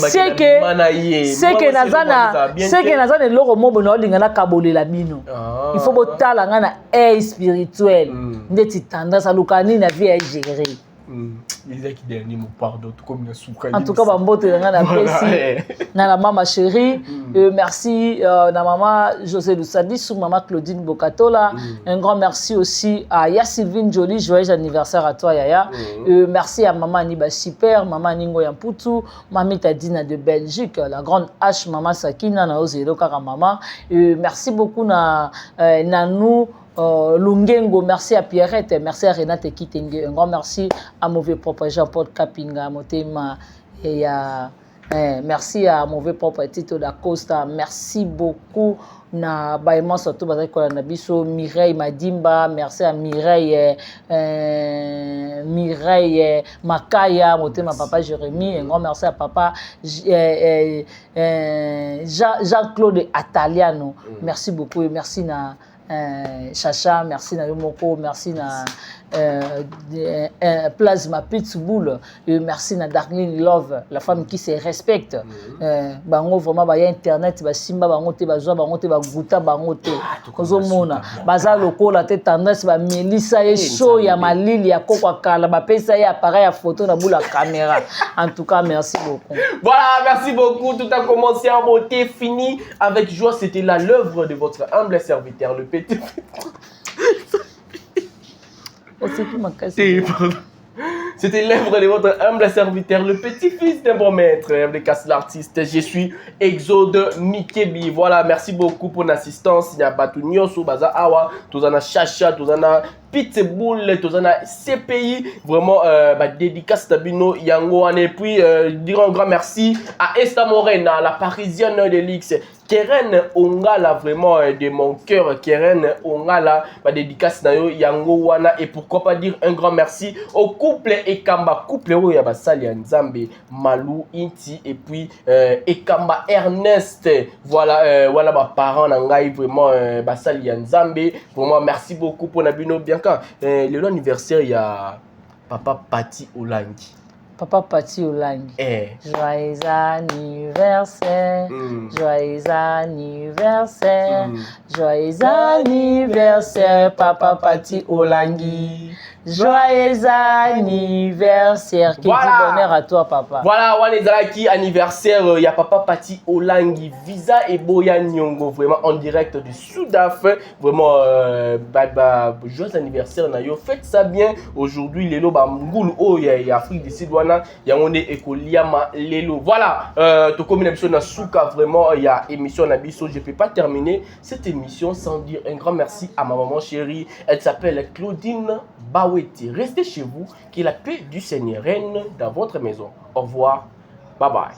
c'est que nazana loko mobo na olinga na kabolela bino il faut botala nga na air spirituel ndeti tendance alukani na vie à gérer. Ezaki dernier mot pardon tout comme na suka. En tout cas bambote nga na pesi na la mama chérie merci na maman José Lusadisu, maman Claudine Bokatola, un grand merci aussi à Sylvine Jolie, joyeux anniversaire à toi Yaya. Merci à maman Aniba Super, maman Ningo Yamputu, mamie Tadina de Belgique, la grande H maman Sakina na Ozelo kaka maman. Merci beaucoup na Nanou Lungengo, merci à Pierrette, merci à Renate Kitenge, un grand merci à Mauvais Propre Jean-Paul Kapinga, Motema et à merci à Mauvais Propre Tito da Costa, merci beaucoup na baïman surtout bazaki kola na biso Mireille Madimba, merci à Mireille Makaya, Motema papa Jérémy, un grand merci à papa Jean-Claude Ataliano, merci beaucoup et merci na Chacha, merci na Yomoko, merci na Plasma Pitbull, merci na Darlene Love, la femme qui se respecte. Bango vraiment ba internet ba simba bango te ba zo bango te ba guta bango te. Kozomona baza lokola te tendance ba Melissa et show ya malili ya kokwa kala ba pesa ya appareil à photo na boula caméra. En tout cas, merci beaucoup. Voilà, merci beaucoup. Tout a commencé en beauté, fini avec joie. C'était là l'œuvre de votre humble serviteur, le petit. C'était l'œuvre de votre humble serviteur, le petit-fils d'un bon maître, de Casse l'artiste. Je suis Exode Mikebi. Voilà, merci beaucoup pour l'assistance. Il y a Batunyoso, Baza Awa, Tozana Chacha, Tozana Pitbull, Tozana CPI. Vraiment, dédicace Tabino Yango. Et puis, dire un grand merci à Esta Morena, la parisienne de l'X. Keren Ongala, vraiment de mon cœur, Keren Ongala, dédicace Nayo Yango Wana. Et pourquoi pas dire un grand merci au couple Ekamba, couple où il y a Basali Nzambe, Malou, Inti, et puis Ekamba Ernest. Voilà, voilà ma parent Nangai, vraiment Basali Nzambe. Vraiment, merci beaucoup pour Nabino Bianca. Le anniversaire, il y a Papa Pati Olangi. Papa Pati Olangi. Joyeux anniversaire, joyeux anniversaire, joyeux anniversaire, Papa Pati Olangi. Joyeux anniversaire. Qui voilà. Dit bonheur à toi, papa. Voilà, Wanezalaki, anniversaire. Il y a Papa Pati Olangi, Visa et Boya Nyongo. Vraiment en direct du Soudaf. Vraiment, joyeux anniversaire, Nayo. Faites ça bien. Aujourd'hui, Lelo, Mgoul, oh, il y a Afrique du Sud-Ouana. Il y a One Ekoliama, Lelo. Voilà, to comme une émission Nasuka, vraiment, il y a émission Nabiso. Je ne peux pas terminer cette émission sans dire un grand merci à ma maman chérie. Elle s'appelle Claudine Baweti. Restez chez vous, que la paix du Seigneur règne dans votre maison. Au revoir, bye bye.